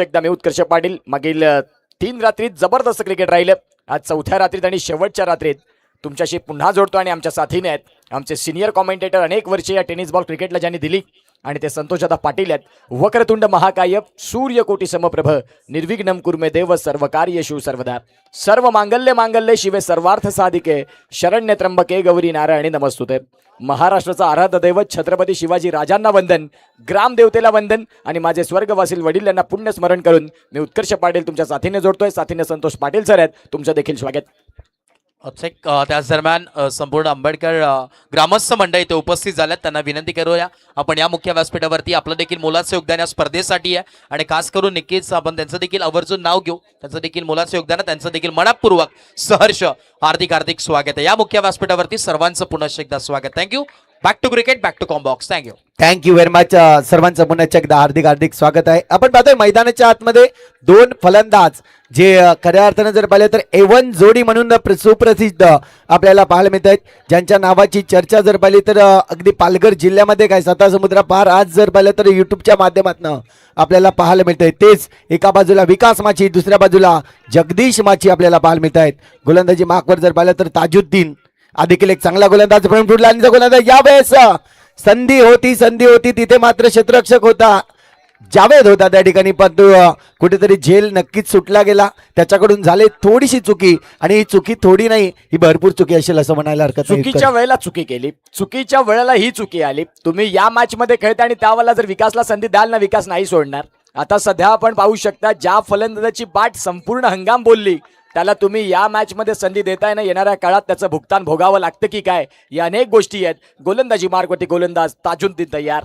एकदा मी उत्कर्ष पाटील. मागील 3 रात्रीत जबरदस्त क्रिकेट राहिलं. आज चौथ्या रात्रीत आणि शेवटच्या रात्रीत तुमच्याशी पुन्हा जोडतो आणि आमच्या साथीने आहेत आमचे सिनियर कॉमेंटेटर. अनेक वर्षे या टेनिस बॉल क्रिकेटला ज्यांनी दिली आणि ते संतोषदादा पाटील आहेत. वक्रतुंड महाकाय सूर्यकोटी समप्रभ निर्विघ्नं कुर्मे देव सर्व कार्येषु सर्वदा. सर्व मांगल्य मांगल्ये शिवे सर्वार्थ साधिके शरण्य त्र्यंबके गौरी नारायणी नमस्तुते. महाराष्ट्राचा आराध्य दैवत छत्रपती शिवाजी राजांना वंदन, ग्रामदेवतेला वंदन आणि माझे स्वर्गवासील वडील यांना पुण्य स्मरण करून मी उत्कर्ष पाटील तुमच्या साथीने जोडतोय. साथीने संतोष पाटील सर आहेत. तुमचं देखील स्वागत. त्याच दरम्यान संपूर्ण आंबेडकर ग्रामस्थ मंडळी इथे उपस्थित झाल्यात. त्यांना विनंती करूया आपण या मुख्य व्यासपीठावरती आपलं देखील मोलाचं योगदान या स्पर्धेसाठी आहे आणि खास करून नक्कीच आपण त्यांचं देखील आवर्जून नाव घेऊ. त्यांचं देखील मोलाचं योगदान आहे. त्यांचं देखील मनपूर्वक सहर्ष हार्दिक स्वागत आहे. या मुख्य व्यासपीठावरती सर्वांचं पुन्हा एकदा स्वागत. Thank you. Back to cricket, back to Combox. Thank you. Thank you very much. सर्वांचं पुन्हा एकदा हार्दिक स्वागत आहे. आपण पाहतोय मैदानाच्या आतमध्ये दोन फलंदाज जे खऱ्या अर्थानं जर पाहिलं तर A1 जोडी म्हणून सुप्रसिद्ध आपल्याला पाहायला मिळत आहेत, ज्यांच्या नावाची चर्चा जर पाहिली तर अगदी पालघर जिल्ह्यामध्ये काय साता समुद्र पार आज जर पाहिलं तर युट्यूबच्या माध्यमातून आपल्याला पाहायला मिळत आहे. तेच एका बाजूला विकास माची, दुसऱ्या बाजूला जगदीश माची आपल्याला पाहायला मिळत आहेत. गोलंदाजी मार्कवर जर पाहिलं तर ताजुद्दीन देखील एक चांगला गोलंदाज फ्रंट फुटला आणि गोलंदाज यावेळेस संधी होती तिथे मात्र क्षेत्ररक्षक होता जावेद होता त्या ठिकाणी, पण कुठेतरी झेल नक्कीच सुटला गेला. त्याच्याकडून झाले थोडीशी चुकी आणि ही चुकी थोडी नाही, ही भरपूर चुकी असेल असं म्हणायला हरकत नाही. चुकीच्या वेळेला चुकी केली, चुकीच्या वेळेला ही चुकी आली. तुम्ही या मॅच मध्ये खेळता आणि त्यावेळेला जर विकासला संधी द्याल ना, विकास नाही सोडणार. आता सध्या आपण पाहू शकता ज्या फलंदाजाची बाट संपूर्ण हंगाम बोलली त्याला तुम्ही या मॅच मध्ये संधी देताय ना, येणाऱ्या काळात त्याचं भुगतान भोगावं लागतं की काय, या अनेक गोष्टी आहेत. गोलंदाजी मार्गवरती गोलंदाज ताजुद्दीन तयार.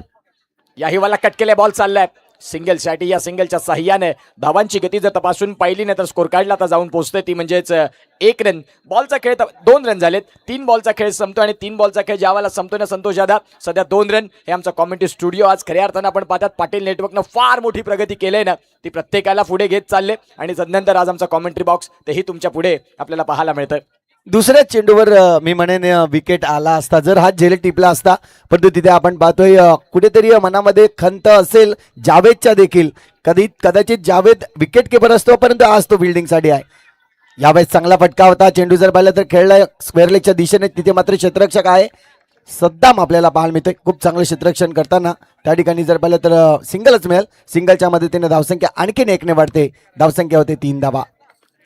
याही वाला कट केले बॉल चाललाय सिंगलसाठी. या सिंगलच्या साह्याने धावांची गती जर तपासून पाहिली नाही तर स्कोर कार्डला आता जाऊन पोहोचते ती म्हणजेच 1 रन. बॉलचा खेळ 2 रन झालेत. 3 बॉलचा खेळ संपतो आणि 3 बॉलचा खेळ ज्यावेळेला संपतोय ना संतोष दादा, सध्या 2 रन. हे आमचा कॉमेंट्री स्टुडिओ आज खऱ्या अर्थानं आपण पाहतात पाटील नेटवर्कनं फार मोठी प्रगती केली ना, ती प्रत्येकाला पुढे घेत चालले आणि तदनंतर आज आमचा कॉमेंट्री बॉक्स तेही तुमच्या पुढे आपल्याला पाहायला मिळतं. दुसऱ्या चेंडूवर मी म्हणेन विकेट आला असता जर हात झेल टिपला असता, परंतु तिथे आपण पाहतोय कुठेतरी मनामध्ये खंत असेल जावेदच्या देखील. कदाचित जावेद विकेट किपर असतो, परंतु आज तो फिल्डिंगसाठी आहे. यावेळेस चांगला फटका होता. चेंडू जर पाहिला तर खेळला स्क्वेअर लेगच्या दिशेने, तिथे मात्र क्षेत्ररक्षक आहे सद्दाम आपल्याला पाहायला मिळतोय. खूप चांगलं क्षेत्ररक्षण करताना त्या ठिकाणी जर पाहिलं तर सिंगलच मिळेल. सिंगलच्या मदतीने धावसंख्या आणखीन 1 ने वाढते. धावसंख्या होते 3 धावा.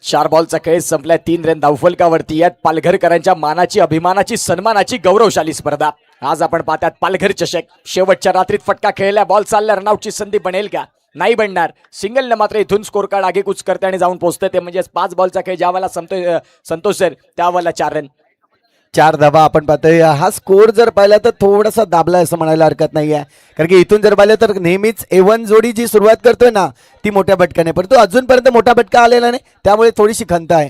4 बॉलचा खेळ संपलाय. 3 रन धावफलकावरती आहेत. पालघरकरांच्या मानाची, अभिमानाची, सन्मानाची गौरवशाली स्पर्धा आज आपण पाहतात. पालघर चषक शेवटच्या रात्रीत फटका खेळला, बॉल चालला, रनआउटची संधी बनेल का, नाही बनणार. सिंगलने मात्र इथून स्कोर कार्ड आगेकूच करते आणि जाऊन पोहोचते. ते म्हणजे 5 बॉलचा खेळ ज्यावेळेला संपतोय संतोष सर त्यावेळेला 4 रन 4 धावा आपण पाहतोय. हा स्कोर जर पाहिला तर थोडासा दाबला असं म्हणायला हरकत नाही आहे, कारण की इथून जर पाहिलं तर नेहमीच A1 जोडी जी सुरुवात करतोय ना ती मोठ्या बटकाने, परंतु अजूनपर्यंत मोठा बटका आलेला नाही, त्यामुळे थोडीशी खंत आहे.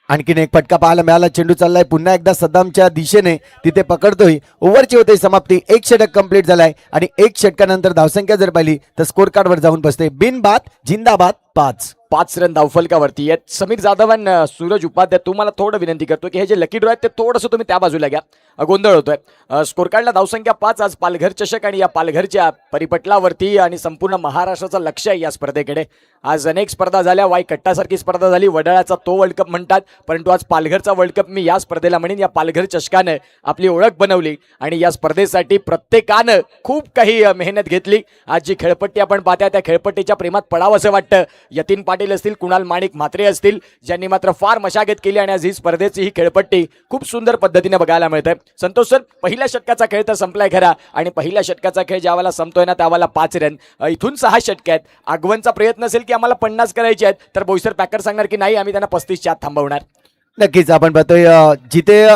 आणखीन एक फटका पाहायला मिळाला. चेंडू चाललाय पुन्हा एकदा सद्दामच्या दिशेने, तिथे पकडतोय. ओव्हरची होते समाप्ती. 1 षटक कंप्लीट झालाय आणि 1 षटकानंतर धावसंख्या जर पाहिली तर स्कोर कार्डवर जाऊन बसते. बिनबाद जिंदाबाद 5 रन धावफलकावरती आहेत. समीर जाधव आणि सूरज उपाध्याय, तुम्हाला थोडं विनंती करतो की हे जे लकी ड्रॉ आहेत ते थोडंसं तुम्ही त्या बाजूला घ्या, गोंधळ होतोय. स्कोर कार्डला धावसंख्या 5. आज पालघर चषक आणि या पालघरच्या परिपटलावरती आणि संपूर्ण महाराष्ट्राचं लक्ष आहे या स्पर्धेकडे. आज अनेक स्पर्धा झाल्या. वाई कट्टासारखी स्पर्धा झाली, वडाळ्याचा तो वर्ल्ड कप म्हणतात, परंतु आज पालघरचा वर्ल्ड कप मी या स्पर्धेला म्हणेन. या पालघर चषकानं आपली ओळख बनवली आणि या स्पर्धेसाठी प्रत्येकानं खूप काही मेहनत घेतली. आज जी खेळपट्टी आपण पाहता त्या खेळपट्टीच्या प्रेमात पडावं असं वाटतं. यतीन पाटील असतील, कुणाल माणिक म्हात्रे असतील, ज्यांनी मात्र फार मशागत केली आणि आज ही स्पर्धेची ही खेळपट्टी खूप सुंदर पद्धतीने बघायला मिळते. संतोष सर, पहिल्या षटकाचा खेळ तर संपलाय खरा आणि पहिल्या षटकाचा खेळ ज्यावेळेला संपतोय ना त्यावेळेला 5 रन. इथून 6 षटक आहेत. आगवनचा प्रयत्न असेल की आम्हाला 50 करायचे आहेत तर बोईसर पॅकर सांगणार की नाही, आम्ही त्यांना 35च्या आत थांबवणार. नक्कीच आपण पाहतोय जिथे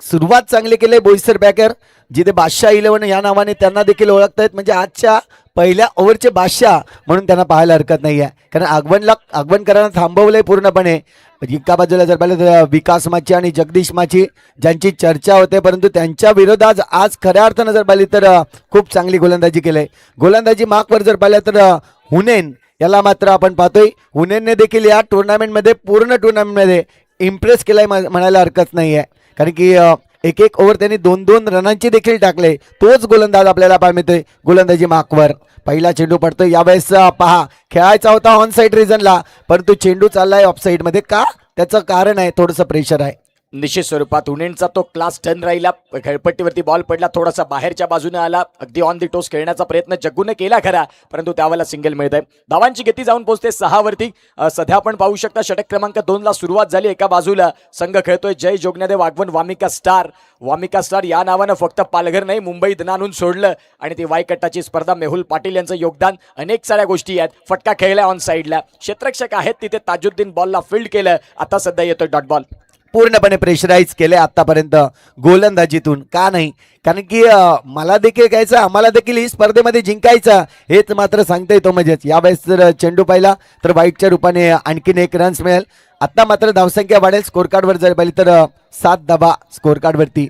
सुरुवात चांगली केली बोईसर पॅकर, जिथे बादशाह 11 या नावाने त्यांना देखील ओळखतायत, म्हणजे आजच्या पहिल्या ओव्हरचे बादशाह म्हणून त्यांना पाहायला हरकत नाही आहे, कारण आगवनकरांना थांबवलंय पूर्णपणे. एका बाजूला जर पाहिलं तर विकास माची आणि जगदीश माची ज्यांची चर्चा होते, परंतु त्यांच्या विरोधात आज खऱ्या अर्थानं जर पाहिली तर खूप चांगली गोलंदाजी केली. गोलंदाजी मार्कवर जर पाहिलं तर हुनेन याला मात्र आपण पाहतोय हुनेनने देखील या टुर्नामेंटमध्ये पूर्ण टुर्नामेंटमध्ये इम्प्रेस केलाय म्हणायला हरकत नाही आहे, कारण की एक एक ओव्हर त्यांनी 2-2 रनांची देखील टाकले. तोच गोलंदाज आपल्याला पाहायला मिळतोय गोलंदाजी मार्कवर. पहिला चेंडू पडतोय यावेळेस पहा खेळायचा होता ऑन साईड रिजनला, परंतु चेंडू चाललाय ऑफ साईड मध्ये. का? त्याचं कारण आहे थोडंसं प्रेशर आहे. निश्चित स्वरूपात उनेंचा तो क्लास टर्न राहिला. खेळपट्टीवरती बॉल पडला, थोडासा बाहेरच्या बाजूने आला. अगदी ऑन दी टोस खेळण्याचा प्रयत्न जग्गूने केला खरा, परंतु त्यावेळेला सिंगल मिळत आहे. धावांची गती जाऊन पोहोचते 6 वरती. सध्या आपण पाहू शकता षटक क्रमांक 2 ला सुरुवात झाली. एका बाजूला संघ खेळतोय जय जोगण्यादेव आगवण वामिका स्टार. वामिका स्टार या नावानं फक्त पालघर नाही मुंबई दनानून सोडलं आणि ती वायकट्टाची स्पर्धा. मेहुल पाटील यांचं योगदान अनेक साऱ्या गोष्टी आहेत. फटका खेळलाय ऑन साईडला, क्षेत्ररक्षक आहेत तिथे, ताजुद्दीन बॉलला फील्ड केलं. आता सध्या येतोय डॉट बॉल. पूर्णपणे प्रेशराईज केले आतापर्यंत गोलंदाजीतून. का नाही? कारण की मला देखील घ्यायचं, आम्हाला देखील ही स्पर्धेमध्ये जिंकायचं, हेच मात्र सांगता येतो. म्हणजेच यावेळेस जर चेंडू पाहिला तर वाईटच्या रूपाने आणखीन 1 रन्स मिळेल. आता मात्र धावसंख्या वाढेल. स्कोर कार्डवर जर पाहिली तर 7 धावा स्कोर कार्डवरती.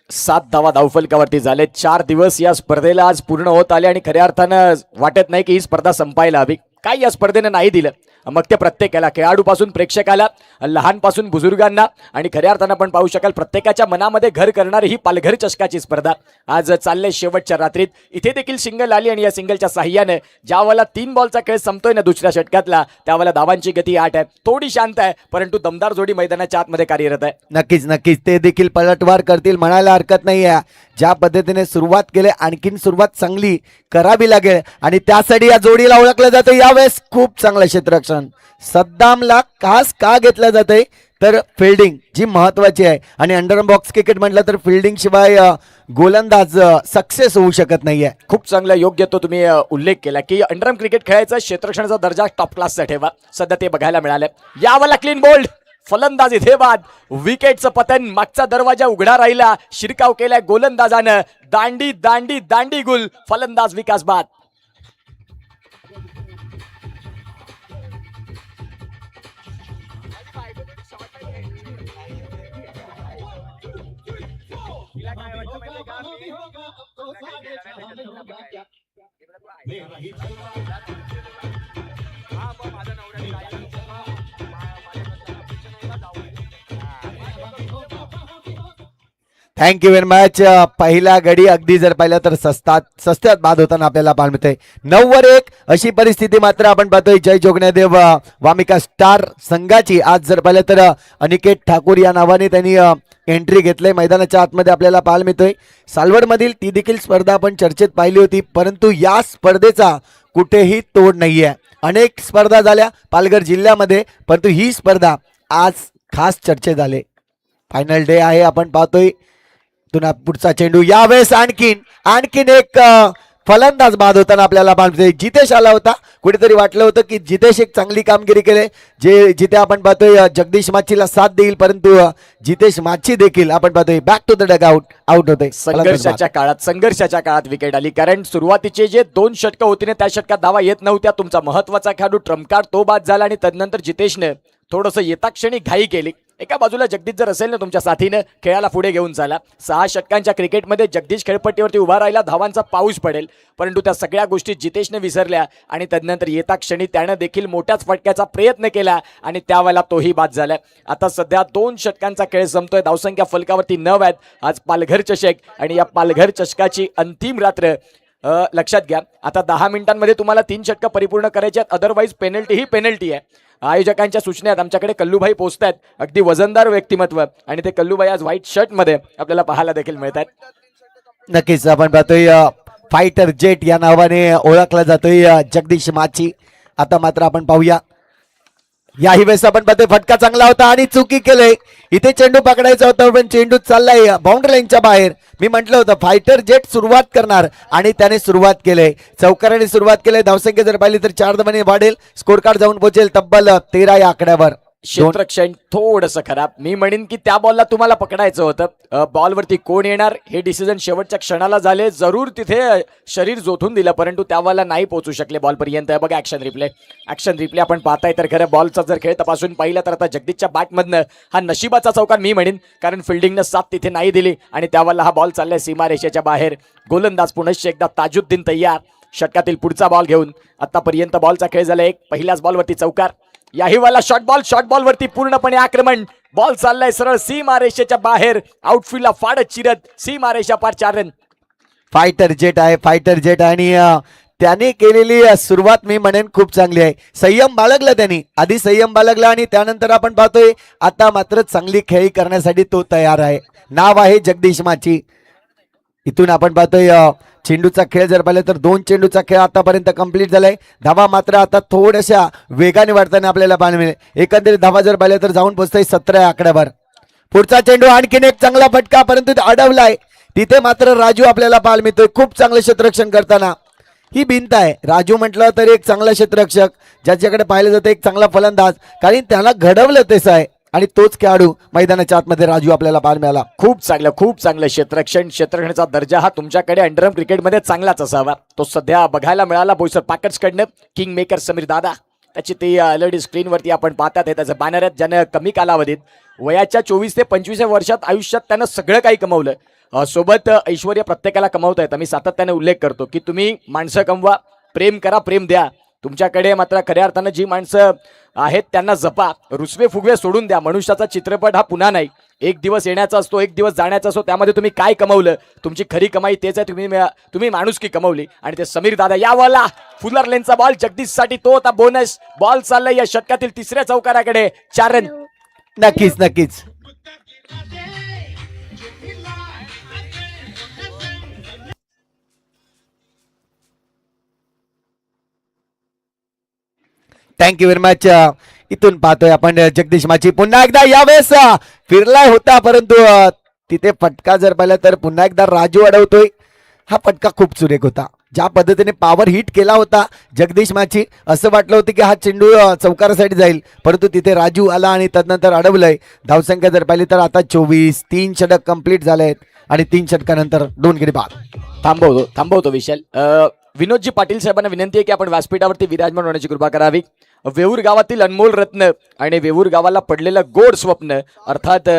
7 धावा धावफलकावरती झाले. 4 दिवस या स्पर्धेला आज पूर्ण होत आले आणि खऱ्या अर्थानं वाटत नाही की ही स्पर्धा संपायला हवी. काय या स्पर्धेनं नाही दिलं, मग ते प्रत्येकाला, खेळाडूपासून प्रेक्षकाला, लहानपासून बुजुर्गांना आणि खऱ्या अर्थानं आपण पाहू शकाल प्रत्येकाच्या मनामध्ये घर करणारी ही पालघर चषकाची स्पर्धा आज चालले शेवटच्या रात्रीत. इथे देखील सिंगल आली आणि या सिंगलच्या साह्याने ज्यावेळेला 3 बॉलचा खेळ संपतोय ना दुसऱ्या षटकातला, त्यावेळेला धावांची गती 8 आहे. थोडी शांत आहे, परंतु दमदार जोडी मैदानाच्या आतमध्ये कार्यरत आहे. नक्कीच नक्कीच ते देखील पलटवार करतील म्हणायला हरकत नाही आहे. ज्या पद्धतीने सुरुवात केली आणखीन सुरुवात चांगली करावी लागेल आणि त्यासाठी या जोडीला ओळखलं जातं यावेळेस खूप चांगलं क्षेत्ररक्षण. सद्दामला खास का घेतलं जातंय तर फिल्डिंग जी महत्वाची आहे आणि अंडर बॉक्स क्रिकेट म्हटलं तर फिल्डिंग शिवाय गोलंदाज सक्सेस होऊ शकत नाहीये. खूप चांगला योग्य तो तुम्ही उल्लेख केला की अंडरआर्म क्रिकेट खेळायचा क्षेत्ररक्षणाचा दर्जा टॉप क्लासचा ठेवा. सध्या ते बघायला मिळालं. यावाला क्लीन बोल्ड फलंदाज इथे बाद. विकेटचं पतन, मागचा दरवाजा उघडा राहिला. शिरकाव केलाय गोलंदाजानं. दांडी दांडी दांडी गुल. फलंदाज विकास बाद. Thank you very much. पहिला गडी अगदी जर पाहिलं तर सस्त्यात बाद होताना आपल्याला पाहायला मिळतंय. 9-1 अशी परिस्थिती मात्र आपण पाहतोय जय जोगण्यादेव वामिका स्टार संघाची. आज जर पाहिलं तर अनिकेत ठाकूर या नावाने त्यांनी एंट्री घेतलंय मैदानाच्या आतमध्ये आपल्याला पाहायला मिळतोय. सालवडमधील ती देखील स्पर्धा आपण चर्चेत पाहिली होती, परंतु या स्पर्धेचा कुठेही तोड नाहीये. अनेक स्पर्धा झाल्या पालघर जिल्ह्यामध्ये, परंतु ही स्पर्धा आज खास चर्चेत झाले. फायनल डे आहे आपण पाहतोय. पुढचा चेंडू यावेळेस आणखीन एक फलंदाज बाद होताना आपल्याला पाहतोय. जितेश आला होता. कुठेतरी वाटलं होतं की जितेश एक चांगली कामगिरी केली, जिथे आपण पाहतोय जगदीश माचीला साथ देईल, परंतु जितेश माची देखील आपण पाहतोय back to the dugout होते. संघर्षाच्या काळात विकेट आली. कारण सुरुवातीचे जे 2 षटकं होती ना त्या षटकात धावा येत नव्हत्या. तुमचा महत्वाचा खेळाडू ट्रम्प कार्ड तो बाद झाला आणि तदनंतर जितेशने थोडंसं येताक्षणी घाई केली. एका बाजूला जगदीश जर असेल ना तुमच्या साथीनं खेळाला पुढे घेऊन चाला. 6 षटकांच्या क्रिकेटमध्ये जगदीश खेळपट्टीवरती उभा राहिला, धावांचा पाऊस पडेल, परंतु त्या सगळ्या गोष्टी जितेशने विसरल्या आणि तदनंतर येता क्षणी त्यानं देखील मोठ्याच फटक्याचा प्रयत्न केला आणि त्यावेळेला तोही बाद झाला. आता सध्या 2 षटकांचा खेळ संपतोय. धावसंख्या फलकावरती 9 आहेत. आज पालघर चषक आणि या पालघर चषकाची अंतिम रात्र. लक्षात घ्या आता 10 मिनिटांमध्ये तुम्हाला 3 षटकं परिपूर्ण करायचे आहेत, अदरवाईज पेनल्टी ही पेनल्टी आहे. आयोजकांच्या सूचनेत आमच्याकडे कल्लूभाई पोहोचतायत, अगदी वजनदार व्यक्तिमत्व, आणि ते कल्लूभाई आज व्हाईट शर्ट मध्ये आपल्याला पाहायला देखील मिळत आहेत. नक्कीच आपण पाहतोय फायटर जेट या नावाने ओळखला जातोय जगदीश माची. आता मात्र आपण पाहूया याही वेळेस आपण पाहतोय फटका चांगला होता आणि चुकी केलंय. इथे चेंडू पकडायचा होता पण चेंडू चाललाय बाउंड्री लाईनच्या बाहेर. मी म्हटलं होतं फायटर जेट सुरुवात करणार आणि त्याने सुरुवात केलंय. चौकाराने सुरुवात केलंय. धावसंख्या जर पाहिली तर 4 धावांनी वाढेल. स्कोर कार्ड जाऊन पोहोचेल तब्बल 13 या आकड्यावर. क्षेत्ररक्षण थोडंसं खराब. मी म्हणेन की त्या बॉलला तुम्हाला पकडायचं होतं. बॉलवरती कोण येणार हे डिसिजन शेवटच्या क्षणाला झाले. जरूर तिथे शरीर जोथून दिलं, परंतु त्या बॉलला नाही पोहोचू शकले बॉलपर्यंत. बघा ॲक्शन रिप्ले आपण पाहताय तर खरं बॉलचा जर खेळ तपासून पाहिला तर आता जगदीशच्या बॅटमधनं हा नशिबाचा चौकार मी म्हणेन, कारण फिल्डिंगनं साथ तिथे नाही दिली आणि त्यावेळेला हा बॉल चाललाय सीमारेषेच्या बाहेर. गोलंदाज पुनश्च एकदा ताजुद्दीन तयार षटकातील पुढचा बॉल घेऊन. आतापर्यंत बॉलचा खेळ झाला एक. पहिल्याच बॉलवरती चौकार. याही वाला शॉर्ट बॉल वरती पूर्णपणे आक्रमण. बॉल चाललाय सरळ सीमारेषेच्या बाहेर, आउटफील्डला फाडत चिरत सीमारेषा पार 4 रन. फायटर जेट आहे आणि त्याने केलेली सुरुवात मी म्हणेन खूप चांगली आहे. संयम बाळगला त्यांनी, आधी संयम बाळगला आणि त्यानंतर आपण पाहतोय आता मात्र चांगली खेळी करण्यासाठी तो तयार आहे. नाव आहे जगदीश माची. इथून आपण पाहतोय चेंडूचा खेळ जर पाहिलं तर 2 चेंडूचा खेळ आतापर्यंत कंप्लीट झालाय. धावा मात्र आता थोड्याशा वेगाने वाढताना आपल्याला पाहायला मिळेल. एकंदरीत धावा जर पाहिलं तर जाऊन पोहोचतोय 17 आकड्यावर. पुढचा चेंडू आणखीन एक चांगला फटका, परंतु अडवलाय. तिथे मात्र राजू आपल्याला पाहायला मिळतोय खूप चांगलं क्षेत्ररक्षण करताना. ही भिंत आहे. राजू म्हटलं तर एक चांगला क्षेत्ररक्षक, ज्याच्याकडे पाहिलं जातं एक चांगला फलंदाज, कारण त्याला घडवलं तसं आहे आणि तोच खेळाडू मैदानाच्या आतमध्ये राजू आपल्याला पाहायला मिळाला. खूप चांगलं क्षेत्ररक्षणाचा दर्जा हा तुमच्याकडे अंडरआर्म क्रिकेटमध्ये चांगलाच असावा. तो सध्या बघायला मिळाला बोईसर पाकर्सकडनं. किंग मेकर समीर दादा, त्याची ती LED स्क्रीनवरती आपण पाहतात आहे त्याचं बॅनर आहे, ज्यानं कमी कालावधीत वयाच्या 24 ते 25 वर्षात आयुष्यात त्यानं सगळं काही कमवलं. सोबत ऐश्वर्य प्रत्येकाला कमवता येतं. मी सातत्याने उल्लेख करतो की तुम्ही माणसं कमवा, प्रेम करा, प्रेम द्या. तुमच्याकडे मात्र खऱ्या अर्थानं जी माणसं आहेत त्यांना जपा, रुसवे फुगवे सोडून द्या. मनुष्याचा चित्रपट हा पुन्हा नाही, एक दिवस येण्याचा असतो, एक दिवस जाण्याचा असतो. त्यामध्ये तुम्ही काय कमवलं, तुमची खरी कमाई तेच आहे. तुम्ही माणुसकी कमवली. आणि ते समीर दादा यावाला फुलर लेनचा बॉल जगदीशसाठी, तो आता बोनस बॉल चाललाय या षटकातील तिसऱ्या चौकाराकडे. 4 रन. नक्कीच थँक्यू व्हेरी मच. इथून पाहतोय आपण जगदीश माची पुन्हा एकदा यावेळेस फिरलाय होता, परंतु तिथे फटका जर पाहिला तर पुन्हा एकदा राजू अडवतोय. हा फटका खूप सुरेख होता. ज्या पद्धतीने पॉवर हिट केला होता जगदीश माची, असं वाटलं होतं की हा चेंडू चौकारासाठी जाईल, परंतु तिथे राजू आला आणि तदनंतर अडवलंय. धावसंख्या जर पाहिली तर आता 24, 3 षटक कंप्लीट झाले आहेत आणि 3 षटकानंतर 2 गडी बाद. थांबवतो विशाल. विनोदजी पाटील साहेबांना विनंती आहे की आपण व्यासपीठावरती विराजमान होण्याची कृपा करावी. वेऊर गावातील अनमोल रत्न आणि वेऊर गावाला पडलेलं गोड स्वप्न अर्थात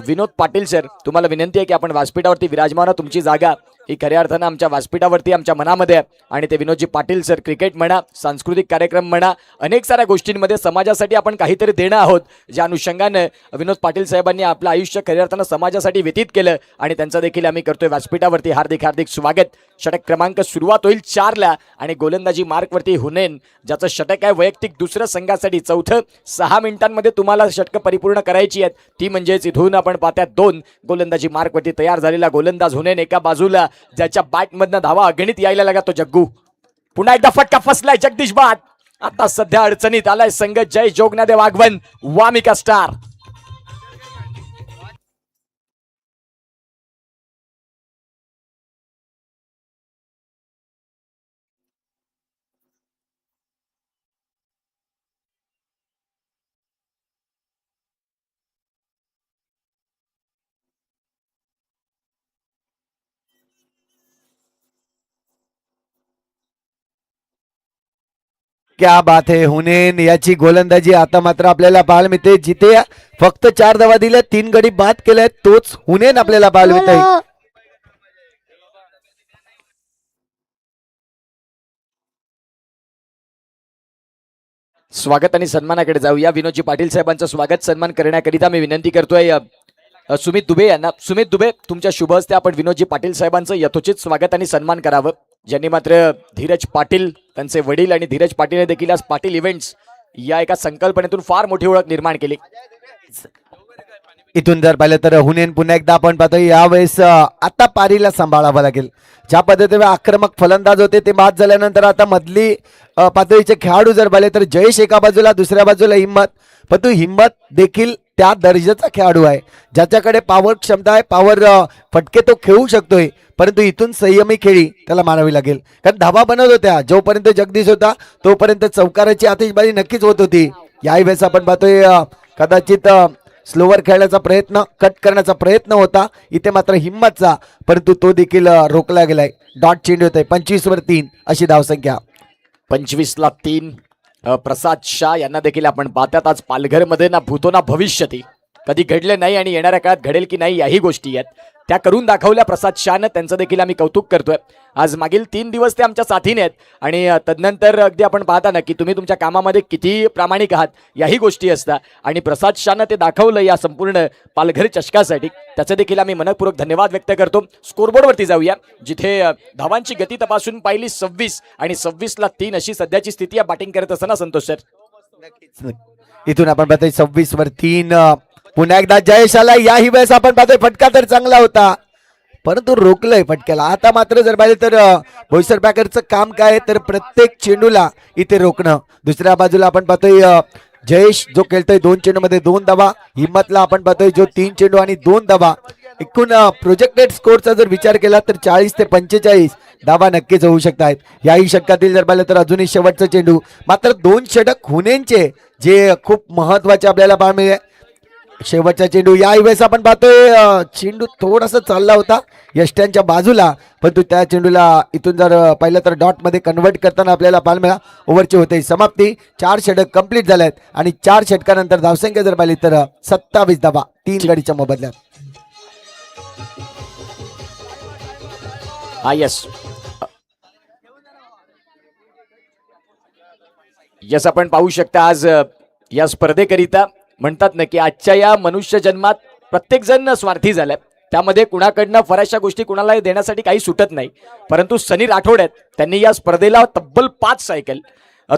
विनोद पाटील सर, तुम्हाला विनंती आहे की आपण व्यासपीठावरती विराजमान. तुमची जागा ही खऱ्या अर्थानं आमच्या व्यासपीठावरती आमच्या मनामध्ये आहे. आणि ते विनोदजी पाटील सर, क्रिकेट म्हणा, सांस्कृतिक कार्यक्रम म्हणा, अनेक साऱ्या गोष्टींमध्ये समाजासाठी आपण काहीतरी देणं आहोत, ज्या अनुषंगानं विनोद पाटील साहेबांनी आपलं आयुष्य खऱ्या अर्थानं समाजासाठी व्यतीत केलं आणि त्यांचं देखील आम्ही करतोय व्यासपीठावरती हार्दिक स्वागत. षटक क्रमांक सुरुवात होईल 4ला आणि गोलंदाजी मार्कवरती हुनेन, ज्याचं षटक आहे वैयक्तिक दुसऱ्या संघासाठी. चौथं 6 मिनिटांमध्ये तुम्हाला षटकं परिपूर्ण करायची आहेत. ती म्हणजेच इथून आपण पाहत्यात 2 गोलंदाजी मार्कवरती तयार झालेला गोलंदाज हुनेन एका बाजूला, ज्याच्या बॅटमधनं धावा अगणित यायला लागला तो जग्गू. पुन्हा एकदा फटका फसलाय जगदीश बाद. आता सध्या अडचणीत आलाय संघ जय जोगनादेव आगवन वामिका स्टार. क्या बात है. हुनेन याची गोलंदाजी आता मात्र आपल्याला पाहायला मिळते. जिथे फक्त 4 धावा दिल्या, 3 गडी बाद केल्यात, तोच हुनेन आपल्याला पाहायला मिळतोय. स्वागत आणि सन्मानाकडे जाऊया. विनोदजी पाटील साहेबांचं स्वागत सन्मान करण्याकरिता मी विनंती करतोय सुमित दुबे यांना. सुमित दुबे, तुमच्या शुभ हस्ते आपण विनोदजी पाटील साहेबांचं यथोचित स्वागत आणि सन्मान करावं, ज्यांनी मात्र धीरज पाटील, त्यांचे वडील आणि धीरज पाटील हे देखील आज पाटील इव्हेंट्स या एका संकल्पनेतून फार मोठी ओळख निर्माण केली. इथून जर पाहिलं तर हुनेन पुन्हा एकदा आपण पाहतो यावेळेस आता पारीला सांभाळावं लागेल. ज्या पद्धतीने आक्रमक फलंदाज होते ते बाद झाल्यानंतर आता मधली पातळीचे खेळाडू जर पाहिले तर जयेश एका बाजूला, दुसऱ्या बाजूला हिम्मत. पण तो हिम्मत देखील त्या दर्जाचा खेळाडू आहे, ज्याच्याकडे पॉवर क्षमता आहे, पॉवर फटके तो खेळू शकतोय, परंतु इथून संयमी खेळी त्याला मारावी लागेल. कारण धावा बनवत होत्या जोपर्यंत जगदीश होता तोपर्यंत चौकाराची आतिषबाजी नक्कीच होत होती. याही वेळेस आपण पाहतोय कदाचित स्लोवर खेळण्याचा प्रयत्न, कट करण्याचा प्रयत्न होता इथे मात्र हिम्मतचा, परंतु तो देखील रोखला गेलाय. डॉट चेंडू होत आहे. 25 वर 3 अशी धावसंख्या. 25ला 3. प्रसाद शाह यांना देखील आपण पाहतात. आज पालघरमध्ये ना भूतो ना भविष्यती, कधी घडले नाही आणि येणाऱ्या काळात घडेल की नाही याही गोष्टी आहेत. त्या करून दाखवल्या प्रसाद शहानं, त्यांचं देखील आम्ही कौतुक करतोय. आज मागील 3 दिवस ते आमच्या साथीने आहेत आणि तदनंतर अगदी आपण पाहता ना की तुम्ही तुमच्या कामामध्ये किती प्रामाणिक आहात याही गोष्टी असतात आणि प्रसाद शहानं ते दाखवलं या संपूर्ण पालघर चषकासाठी. त्याचं देखील आम्ही मनपूर्वक धन्यवाद व्यक्त करतो. स्कोरबोर्डवरती जाऊया जिथे धावांची गती तपासून पाहिली 26 आणि 26ला 3 अशी सध्याची स्थिती आहे बॅटिंग करत असताना. संतोष सर, इथून आपण पाहतोय 26 वर 3. पुन्हा एकदा जयेश आला. याही वेळेस आपण पाहतोय फटका तर चांगला होता परंतु रोखलंय फटक्याला. आता मात्र जर पाहिलं तर बोईसर पॅकरचं काम काय आहे तर प्रत्येक चेंडूला इथे रोखणं. दुसऱ्या बाजूला आपण पाहतोय जयेश जो खेळतोय 2 चेंडूमध्ये 2 धावा. हिम्मतला आपण पाहतोय जो 3 चेंडू आणि 2 धावा. एकूण प्रोजेक्टेड स्कोरचा जर विचार केला तर 40 ते 45 धावा नक्कीच होऊ शकतात. याही षटकातील जर पाहिलं तर अजूनही शेवटचा चेंडू. मात्र 2 षटक होण्याचे जे खूप महत्वाचे आपल्याला पाहायला मिळेल. शेवटचा चेंडू याही वेळेस आपण पाहतोय चेंडू थोडासा चालला होता यष्ट्यांच्या बाजूला परंतु त्या चेंडूला इथून जर पाहिलं तर डॉट मध्ये कन्वर्ट करताना आपल्याला पाहायला मिळाला. ओव्हरची होते समाप्ती. 4 षटक कंप्लीट झाले आहेत आणि 4 षटकानंतर धावसंख्या जर पाहिली तर 27 धावा 3 गडीच्या मोबदल्यात. यस आपण पाहू शकता आज या स्पर्धेकरिता म्हणतात ना की आजच्या या मनुष्य जन्मात प्रत्येक जण स्वार्थी झालाय. त्यामध्ये कुणाकडनं बऱ्याचशा गोष्टी कुणाला देण्यासाठी काही सुटत नाही. परंतु सनी राठोड आहेत त्यांनी या स्पर्धेला तब्बल 5 सायकल.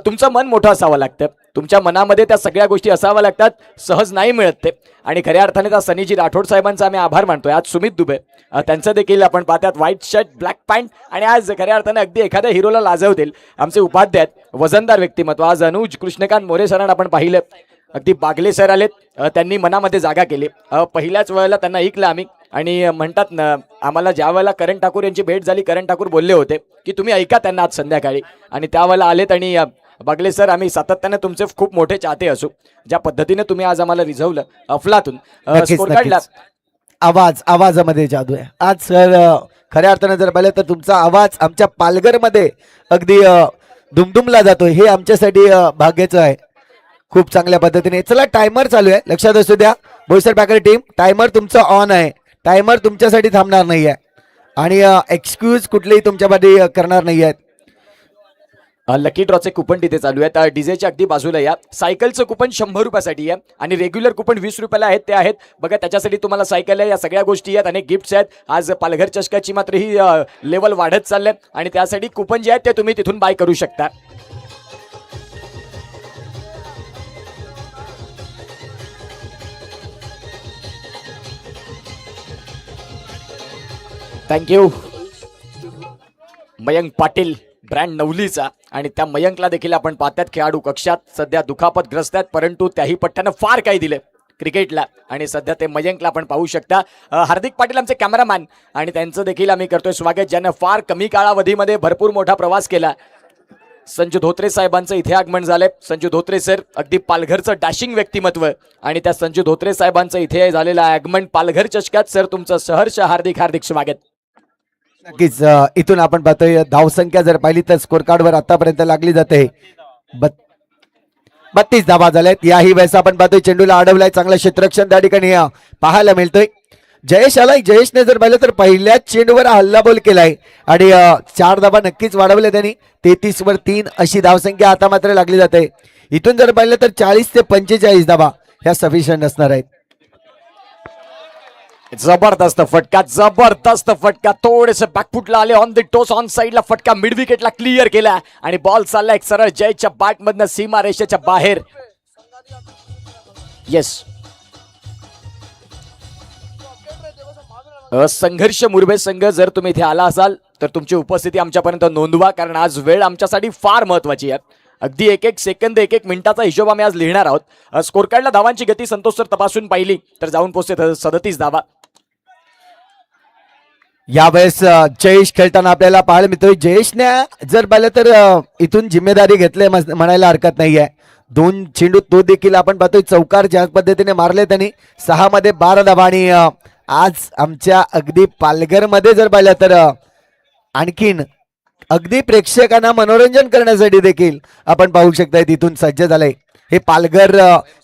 तुमचं मन मोठं असावं लागतं. तुमच्या मनामध्ये त्या सगळ्या गोष्टी असाव्या लागतात. सहज नाही मिळत ते आणि खऱ्या अर्थाने त्या सनीजी राठोड साहेबांचा आम्ही आभार मानतोय. आज सुमित दुबे त्यांचं देखील आपण पाहतात व्हाईट शर्ट ब्लॅक पॅन्ट आणि आज खऱ्या अर्थाने अगदी एखाद्या हिरोला लाजवतील असे उपाध्याय आहेत. वजनदार व्यक्तिमत्व. आज अनुज कृष्णकांत मोरे सरांना आपण पाहिलं. अगदी बागले सर आलेत. त्यांनी मनामध्ये जागा केली. पहिल्याच वेळेला त्यांना ऐकलं आम्ही आणि म्हणतात ना आम्हाला ज्या वेळेला करण ठाकूर यांची भेट झाली करण ठाकूर बोलले होते की तुम्ही ऐका त्यांना आज संध्याकाळी आणि त्यावेळेला आलेत आणि बागले सर आम्ही सातत्याने तुमचे खूप मोठे चाहते असू. ज्या पद्धतीने तुम्ही आज आम्हाला रिझवलं अफलातून स्कोर काढला. आवाजामध्ये जादू आहे आज सर. खऱ्या अर्थाने जर पाहिलं तर तुमचा आवाज आमच्या पालघरमध्ये अगदी दुमदुमला जातोय हे आमच्यासाठी भाग्याचं आहे. खूप चांगल्या पद्धतीने. चला टायमर चालू आहे लक्षात असू द्या. बोईसर पॅकर टीम टायमर तुमचा ऑन आहे. टायमर तुमच्यासाठी थांबणार नाही आहे आणि एक्सक्यूज कुठलेही तुमच्यामध्ये करणार नाही आहेत. लकी ड्रॉचे कुपन तिथे चालू आहेत. डीजेच्या अगदी बाजूला या. सायकलचं कुपन 100 रुपयासाठी आहे आणि रेग्युलर कुपन 20 रुपयाला आहेत ते आहेत बघा. त्याच्यासाठी तुम्हाला सायकल आहे. या सगळ्या गोष्टी आहेत. अनेक गिफ्ट्स आहेत. आज पालघर चषकाची मात्र ही लेवल वाढत चालले आणि त्यासाठी कुपन जे आहेत ते तुम्ही तिथून बाय करू शकता. थँक्यू. मयंक पाटील ब्रँड नवलीचा आणि त्या मयंकला देखील आपण पाहतात खेळाडू कक्षात सध्या दुखापतग्रस्त आहेत परंतु त्याही पट्ट्यानं फार काही दिले क्रिकेटला आणि सध्या ते मयंकला आपण पाहू शकता. हार्दिक पाटील आमचे कॅमेरामॅन आणि त्यांचं देखील आम्ही करतोय स्वागत ज्यानं फार कमी काळावधीमध्ये भरपूर मोठा प्रवास केला. संजू धोत्रे साहेबांचं इथे आगमन झालंय. संजू धोत्रे सर अगदी पालघरचं डॅशिंग व्यक्तिमत्व आणि त्या संजू धोत्रे साहेबांचं इथे झालेलं आगमन पालघर चषकात. सर तुमचं सहर्ष हार्दिक हार्दिक स्वागत. नक्कीच. इथून आपण पाहतोय धावसंख्या जर पाहिली तर स्कोर कार्डवर आतापर्यंत लागली जाते 32 धावा झाल्यात. याही वेळेस आपण पाहतोय चेंडूला अडवलाय. चांगलं क्षेत्ररक्षण त्या ठिकाणी पाहायला मिळतोय. जयेश आलाय. जयेशने जर पाहिलं तर पहिल्याच चेंडूवर हल्लाबोल केलाय आणि 4 धावा नक्कीच वाढवल्या त्यांनी. 33 वर 3 अशी धावसंख्या आता मात्र लागली जाते. इथून जर पाहिलं तर 40 ते 45 धावा ह्या सफिशियंट असणार आहेत. जबरदस्त फटका. जबरदस्त फटका. थोडेसे बॅकफुटला आले ऑन द टोस ऑन साइडला फटका मिड विकेटला क्लिअर केला आणि बॉल चालला एक सरळ जयच्या बॅट मधनं सीमा रेषेच्या बाहेर. येस. संघर्ष मुरबे संघ जर तुम्ही इथे आला असाल तर तुमची उपस्थिती आमच्यापर्यंत नोंदवा कारण आज वेळ आमच्यासाठी फार महत्वाची आहे. अगदी एक एक सेकंद एक एक मिनिटाचा हिशोब आम्ही आज लिहिणार आहोत. स्कोर कार्डला धावांची गती संतोष सर तपासून पाहिली तर जाऊन पोहोचते 37 धावा. यावेळेस जयेश खेळताना आपल्याला पाहायला मिळतोय. जयेशने जर पाहिलं तर इथून जिम्मेदारी घेतली म्हणायला हरकत नाहीये. 2 चेंडू तो देखील आपण पाहतोय चौकार ज्या पद्धतीने मारले त्यांनी. 6 मध्ये 12 धावा आणि आज आमच्या अगदी पालघरमध्ये जर पाहिलं तर आणखीन अगदी प्रेक्षकांना मनोरंजन करण्यासाठी देखील आपण पाहू शकता तिथून सज्ज झालंय. हे पालघर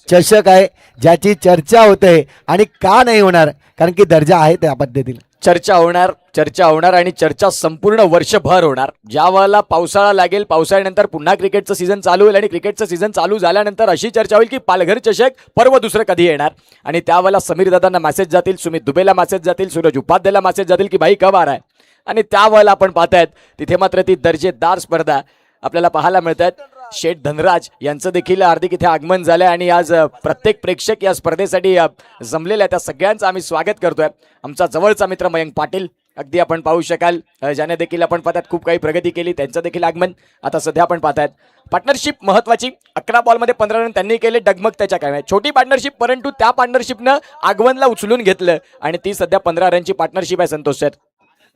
चषक आहे ज्याची चर्चा होते आणि का नाही होणार कारण की दर्जा आहे त्या पद्धतीने. चर्चा होणार आणि चर्चा संपूर्ण वर्षभर होणार. ज्या वेळेला पावसाळा लागेल, पावसाळ्यानंतर पुन्हा क्रिकेटचं सीझन चालू होईल आणि क्रिकेटचं सीझन चालू झाल्यानंतर अशी चर्चा होईल की पालघर चषक पर्व दुसरं कधी येणार. आणि त्यावेळेला समीर दादांना मेसेज जातील, सुमित दुबेला मेसेज जातील, सूरज उपाध्यायला मेसेज जातील की भाई कब आ रहा है. आणि त्यावेळेला आपण पाहतायत तिथे मात्र ती दर्जेदार स्पर्धा आपल्याला पाहायला मिळतात. शेठ धनराज यांचं देखील हार्दिक इथे आगमन झालंय आणि आज प्रत्येक प्रेक्षक या स्पर्धेसाठी जमलेले आहे. त्या सगळ्यांचं आम्ही स्वागत करतोय. आमचा जवळचा मित्र मयंक पाटील अगदी आपण पाहू शकाल, ज्याने देखील आपण पाहतात खूप काही प्रगती केली, त्यांचं देखील आगमन आता सध्या आपण पाहतायत. पार्टनरशिप महत्वाची, 11 बॉलमध्ये 15 रन त्यांनी केले, डगमग त्याच्या काय छोटी पार्टनरशिप, परंतु त्या पार्टनरशिपनं आगमनला उचलून घेतलं आणि ती सध्या 15 रनची पार्टनरशिप आहे. संतोष सर,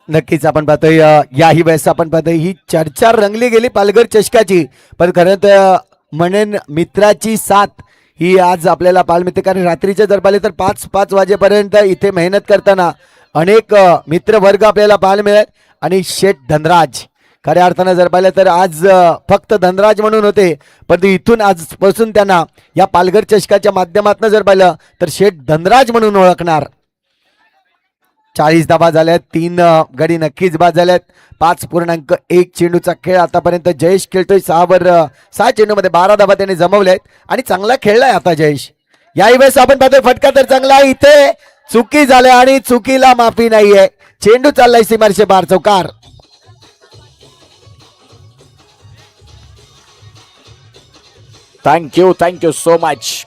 नक्कीच आपण पाहतोय याही वेळेस आपण पाहतोय ही चर्चा रंगली गेली पालघर चषकाची, पण खरं तर म्हणेन मित्राची साथ ही आज आपल्याला पाहायला मिळते. कारण रात्रीचे जर पाहिले तर 5 वाजेपर्यंत इथे मेहनत करताना अनेक मित्रवर्ग आपल्याला पाहायला मिळत. आणि शेठ धनराज खऱ्या अर्थानं जर पाहिलं तर आज फक्त धनराज म्हणून होते, पण इथून आजपासून त्यांना या पालघर चषकाच्या माध्यमातून जर पाहिलं तर शेठ धनराज म्हणून ओळखणार. 40 धावा झाल्यात, 3 गडी नक्कीच बाद झाल्यात. 5.1 चेंडूचा खेळ आतापर्यंत जयेश खेळतोय. 6 चेंडूमध्ये 12 धावा त्याने जमवल्यात आणि चांगला खेळलाय आता जयेश. याही वेळेस आपण पाहतोय फटका तर चांगला आहे, इथे चुकी झाली आणि चुकीला माफी नाहीये. चेंडू चाललाय सीमारेषे बार, चौकार. Thank you so much.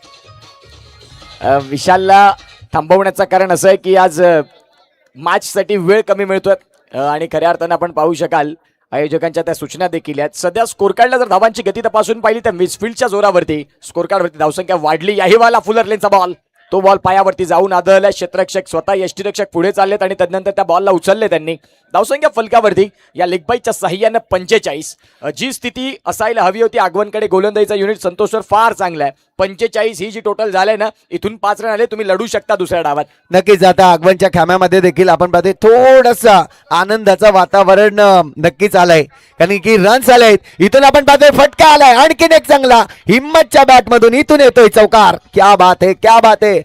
विशालला थांबवण्याचं कारण असं आहे की आज मॅचसाठी वेळ कमी मिळतोय आणि खऱ्या अर्थानं आपण पाहू शकाल आयोजकांच्या त्या सूचना देखील आहेत. सध्या स्कोर कार्डला जर धावांची गती तपासून पाहिली तर मिसफिल्डच्या जोरावरती स्कोर कार्डवरती धावसंख्या वाढली. याही वाला फुलरलेनचा बॉल, तो बॉल पायावरती जाऊन आदळला. क्षेत्ररक्षक स्वतः यष्टीरक्षक पुढे चाललेत आणि त्यानंतर त्या बॉलला उचलले त्यांनी. धावसंख्या फलकावरती या लेगबाईच्या साह्यानं 45. जी स्थिती असायला हवी होती आगवनकडे गोलंदाजीचा युनिट संतोषवर फार चांगला आहे. 45 ही जी टोटल झालंय ना, इथून 5 रन आले, तुम्ही लढू शकता दुसऱ्या डावात. नक्कीच आता आगवनच्या खाम्यामध्ये देखील आपण पाहतोय थोडंसं आनंदाचं वातावरण नक्कीच आलंय, कारण की रन्स आलेत. इथून आपण पाहतोय फटका आलाय, आणखीन एक चांगला हिम्मतच्या बॅट मधून इथून येतोय चौकार. क्या बात है, क्या बात है.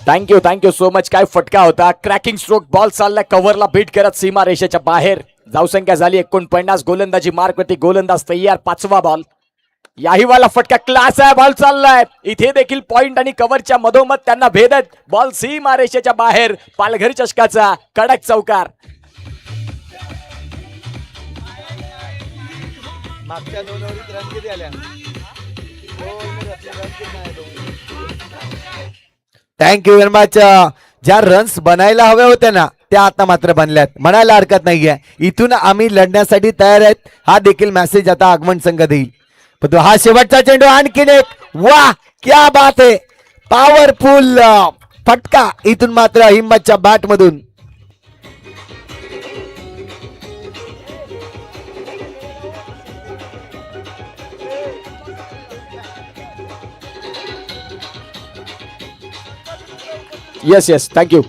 Thank you so much. काय फटका होता, क्रॅकिंग स्ट्रोक, बॉल चाललाय कव्हरला बीट करत सीमा रेषेच्या बाहेर. धावसंख्या झाली 49. गोलंदाजी मार्कवरती, गोलंदाज तयार. 5वा बॉल, याही वाला फटका क्लास आहे. बॉल चाललाय इथे देखील पॉइंट आणि कव्हरच्या मधोमध त्यांना भेदत बॉल सीमा रेषेच्या बाहेर. पालघर चषकाचा कडक चौकार. मागच्या 2 ओव्हरीत रन किती आल्या? Thank you very much. ज्या रन्स बनायला हव्या होत्या ना त्या आता मात्र बनल्यात, म्हणायला हरकत नाहीये. इथून आम्ही लढण्यासाठी तयार आहेत, हा देखील मेसेज आता आगमन संघ देईल. पण हा शेवटचा चेंडू, आणखीन एक, वाह क्या बात आहे. पॉवरफुल फटका इथून मात्र हिम्मतच्या बॅट मधून. Yes thank you.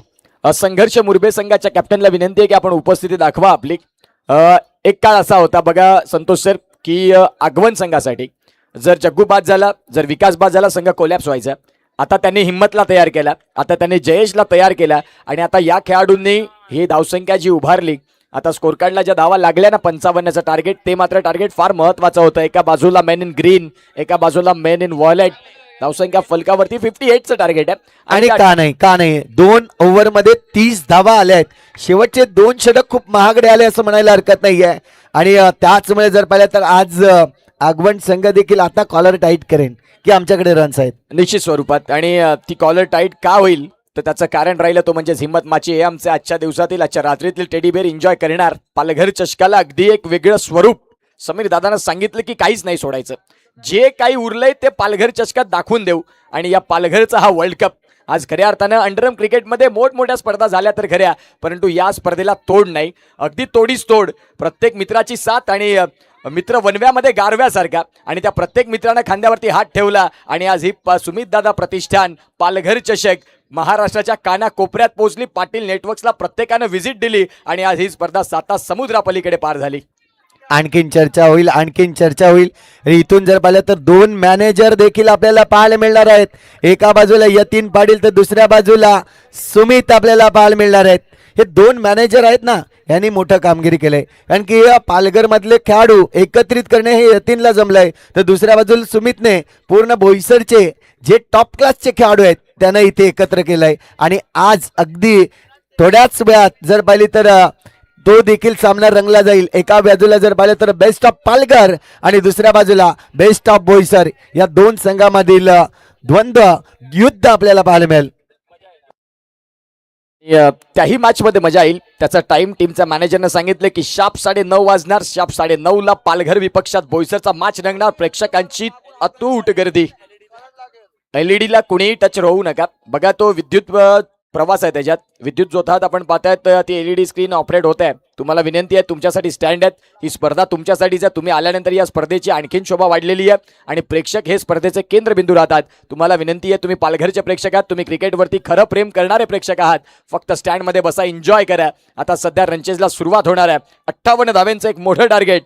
संघर्ष मुरबे संघाच्या कॅप्टनला विनंती आहे की आपण उपस्थिती दाखवा आपली. एक काळ असा होता बघा संतोष सर की आगवण संघासाठी जर जग्गू बाद झाला, जर विकास बाद झाला, संघ कोलॅप्स व्हायचा. आता त्यांनी हिम्मतला तयार केला, आता त्यांनी जयेशला तयार केला आणि आता या खेळाडूंनी ही धावसंख्या जी उभारली, आता स्कोर कार्डला ज्या धावा लागल्या ना 55चं टार्गेट, ते मात्र टार्गेट फार महत्वाचं होतं. एका बाजूला मेन इन ग्रीन, एका बाजूला मेन इन व्हायलेट. धावसंख्या फलकावरती 58चं टार्गेट आहे. आणि का नाही 2 ओव्हरमध्ये 30 धावा आल्या आहेत. शेवटचे 2 षटक खूप महागडे आले असं म्हणायला हरकत नाहीये. आणि त्याचमुळे जर पाहिलं तर आज आगवण संघ देखील आता कॉलर टाईट करेन की आमच्याकडे रन्स आहेत निश्चित स्वरूपात. आणि ती कॉलर टाईट का होईल तर त्याचं कारण राहिलं तो म्हणजे हिम्मत माची. हे आमचे आजच्या दिवसातील, आजच्या रात्रीतील टेडी बेअर एन्जॉय करणार. पालघर चषकाला अगदी एक वेगळं स्वरूप. समीर दादानं सांगितलं की काहीच नाही सोडायचं, जे काही उरलंय ते पालघर चषकात दाखवून देऊ. आणि या पालघरचा हा वर्ल्ड कप आज खऱ्या अर्थानं अंडरम क्रिकेटमध्ये मोठमोठ्या स्पर्धा झाल्या तर खऱ्या, परंतु या स्पर्धेला तोड नाही, अगदी तोडीच तोड. प्रत्येक मित्राची साथ आणि मित्र वनव्यामध्ये गारव्यासारखा आणि त्या प्रत्येक मित्रानं खांद्यावरती हात ठेवला आणि आज ही सुमित दादा प्रतिष्ठान पालघर चषक महाराष्ट्राच्या कानाकोपऱ्यात पोहोचली. पाटील नेटवर्क्सला प्रत्येकानं व्हिजिट दिली आणि आज ही स्पर्धा 7 समुद्रापलीकडे पार झाली. आणखीन चर्चा होईल, आणखीन चर्चा होईल. इथून जर पाहिलं तर दोन मॅनेजर देखील आपल्याला पाहायला मिळणार आहेत. एका बाजूला यतीन पाटील तर दुसऱ्या बाजूला सुमित आपल्याला पाहायला मिळणार आहेत. हे दोन मॅनेजर आहेत ना, यांनी मोठं कामगिरी केलंय. कारण की पालघर मधले खेळाडू एकत्रित करणे हे यतीनला जमलंय, तर दुसऱ्या बाजूला सुमितने पूर्ण बोईसरचे जे टॉप क्लासचे खेळाडू आहेत त्यांना इथे एकत्र केलंय. आणि आज अगदी थोड्याच वेळात जर पाहिली तर तो देखील सामना रंगला जाईल. एका बाजूला जर पाहिलं तर बेस्ट ऑफ पालघर आणि दुसऱ्या बाजूला बेस्ट ऑफ बोईसर, या दोन संघामधील द्वंद्व युद्ध आपल्याला पाहायला मिळेल. त्याही मॅच मध्ये मजा येईल. त्याचा टाइम टीमच्या मॅनेजरनं सांगितलं की शार्प 9:30 वाजणार. शार्प 9:30 ला पालघर विपक्षात बोईसरचा मॅच रंगणार. प्रेक्षकांची अतूट गर्दी. LED ला कुणीही टच राहू नका. बघा तो विद्युत प्रवास आहे, त्याच्यात विद्युत जोथात आपण पाहतायत ती LED स्क्रीन ऑपरेट होत आहे. तुम्हाला विनंती आहे, तुमच्यासाठी स्टँड आहेत. ही स्पर्धा तुमच्यासाठीच आहे. तुम्ही आल्यानंतर या स्पर्धेची आणखीन शोभा वाढलेली आहे आणि प्रेक्षक हे स्पर्धेचे केंद्रबिंदू राहतात. तुम्हाला विनंती आहे, तुम्ही पालघरचे प्रेक्षक आहात, तुम्ही क्रिकेटवरती खरं प्रेम करणारे प्रेक्षक आहात. फक्त स्टँडमध्ये बसा, एन्जॉय करा. आता सध्या रनचेजला सुरुवात होणार आहे. 58 धाव्यांचं एक मोठं टार्गेट.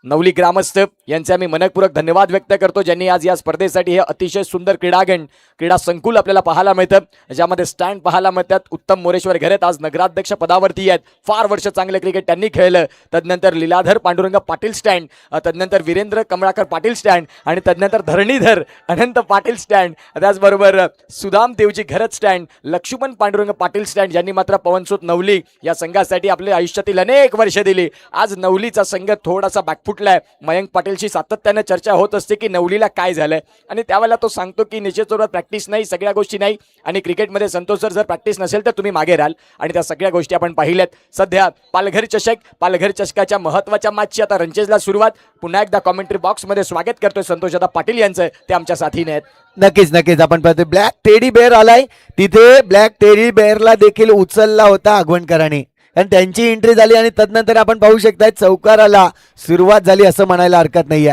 नवली ग्रामस्थ यांचे आम्ही मनपूर्वक धन्यवाद व्यक्त करतो, ज्यांनी आज या स्पर्धेसाठी हे अतिशय सुंदर क्रीडा संकुल आपल्याला पाहायला मिळतं, ज्यामध्ये स्टँड पाहायला मिळतात. उत्तम मोरेश्वर घरेत आज नगराध्यक्ष पदावरती आहेत. फार वर्ष चांगले क्रिकेट त्यांनी खेळलं. तदनंतर लीलाधर पांडुरंग पाटील स्टँड, तदनंतर वीरेंद्र कमळाकर पाटील स्टँड आणि तदनंतर धरणीधर अनंत पाटील स्टँड, त्याचबरोबर सुदाम देवजी घरत स्टँड, लक्ष्मण पांडुरंग पाटील स्टँड, ज्यांनी मात्र पवनसूत नवली या संघासाठी आपल्या आयुष्यातील अनेक वर्ष दिली. आज नवलीचा संघ थोडासा बॅकफुटलाय. मयंक पाटीलशी सातत्याने चर्चा होत असते की नवलीला काय झालंय आणि त्यावेळेला तो सांगतो की निश्चित स्वरूपात प्रॅक्टिस नाही, सगळ्या गोष्टी नाही आणि क्रिकेटमध्ये संतोष सर जर प्रॅक्टिस नसेल तर तुम्ही मागे राहाल आणि त्या सगळ्या गोष्टी आपण पाहिल्यात. सध्या पालघर चषकाच्या महत्त्वाच्या मॅचची आता रनचेजला सुरुवात. पुन्हा एकदा कॉमेंट्री बॉक्समध्ये स्वागत करतोय संतोषदादा पाटील यांचं, ते आमच्या साथीने आहेत. नक्कीच नक्कीच आपण पाहतो ब्लॅक टेडी बेअर आलाय. तिथे ब्लॅक टेडी बेअरला देखील उचलला होता आगवणकरांनी आणि त्यांची एंट्री झाली आणि तदनंतर आपण पाहू शकता चौकाराला सुरुवात झाली असं म्हणायला हरकत नाहीये.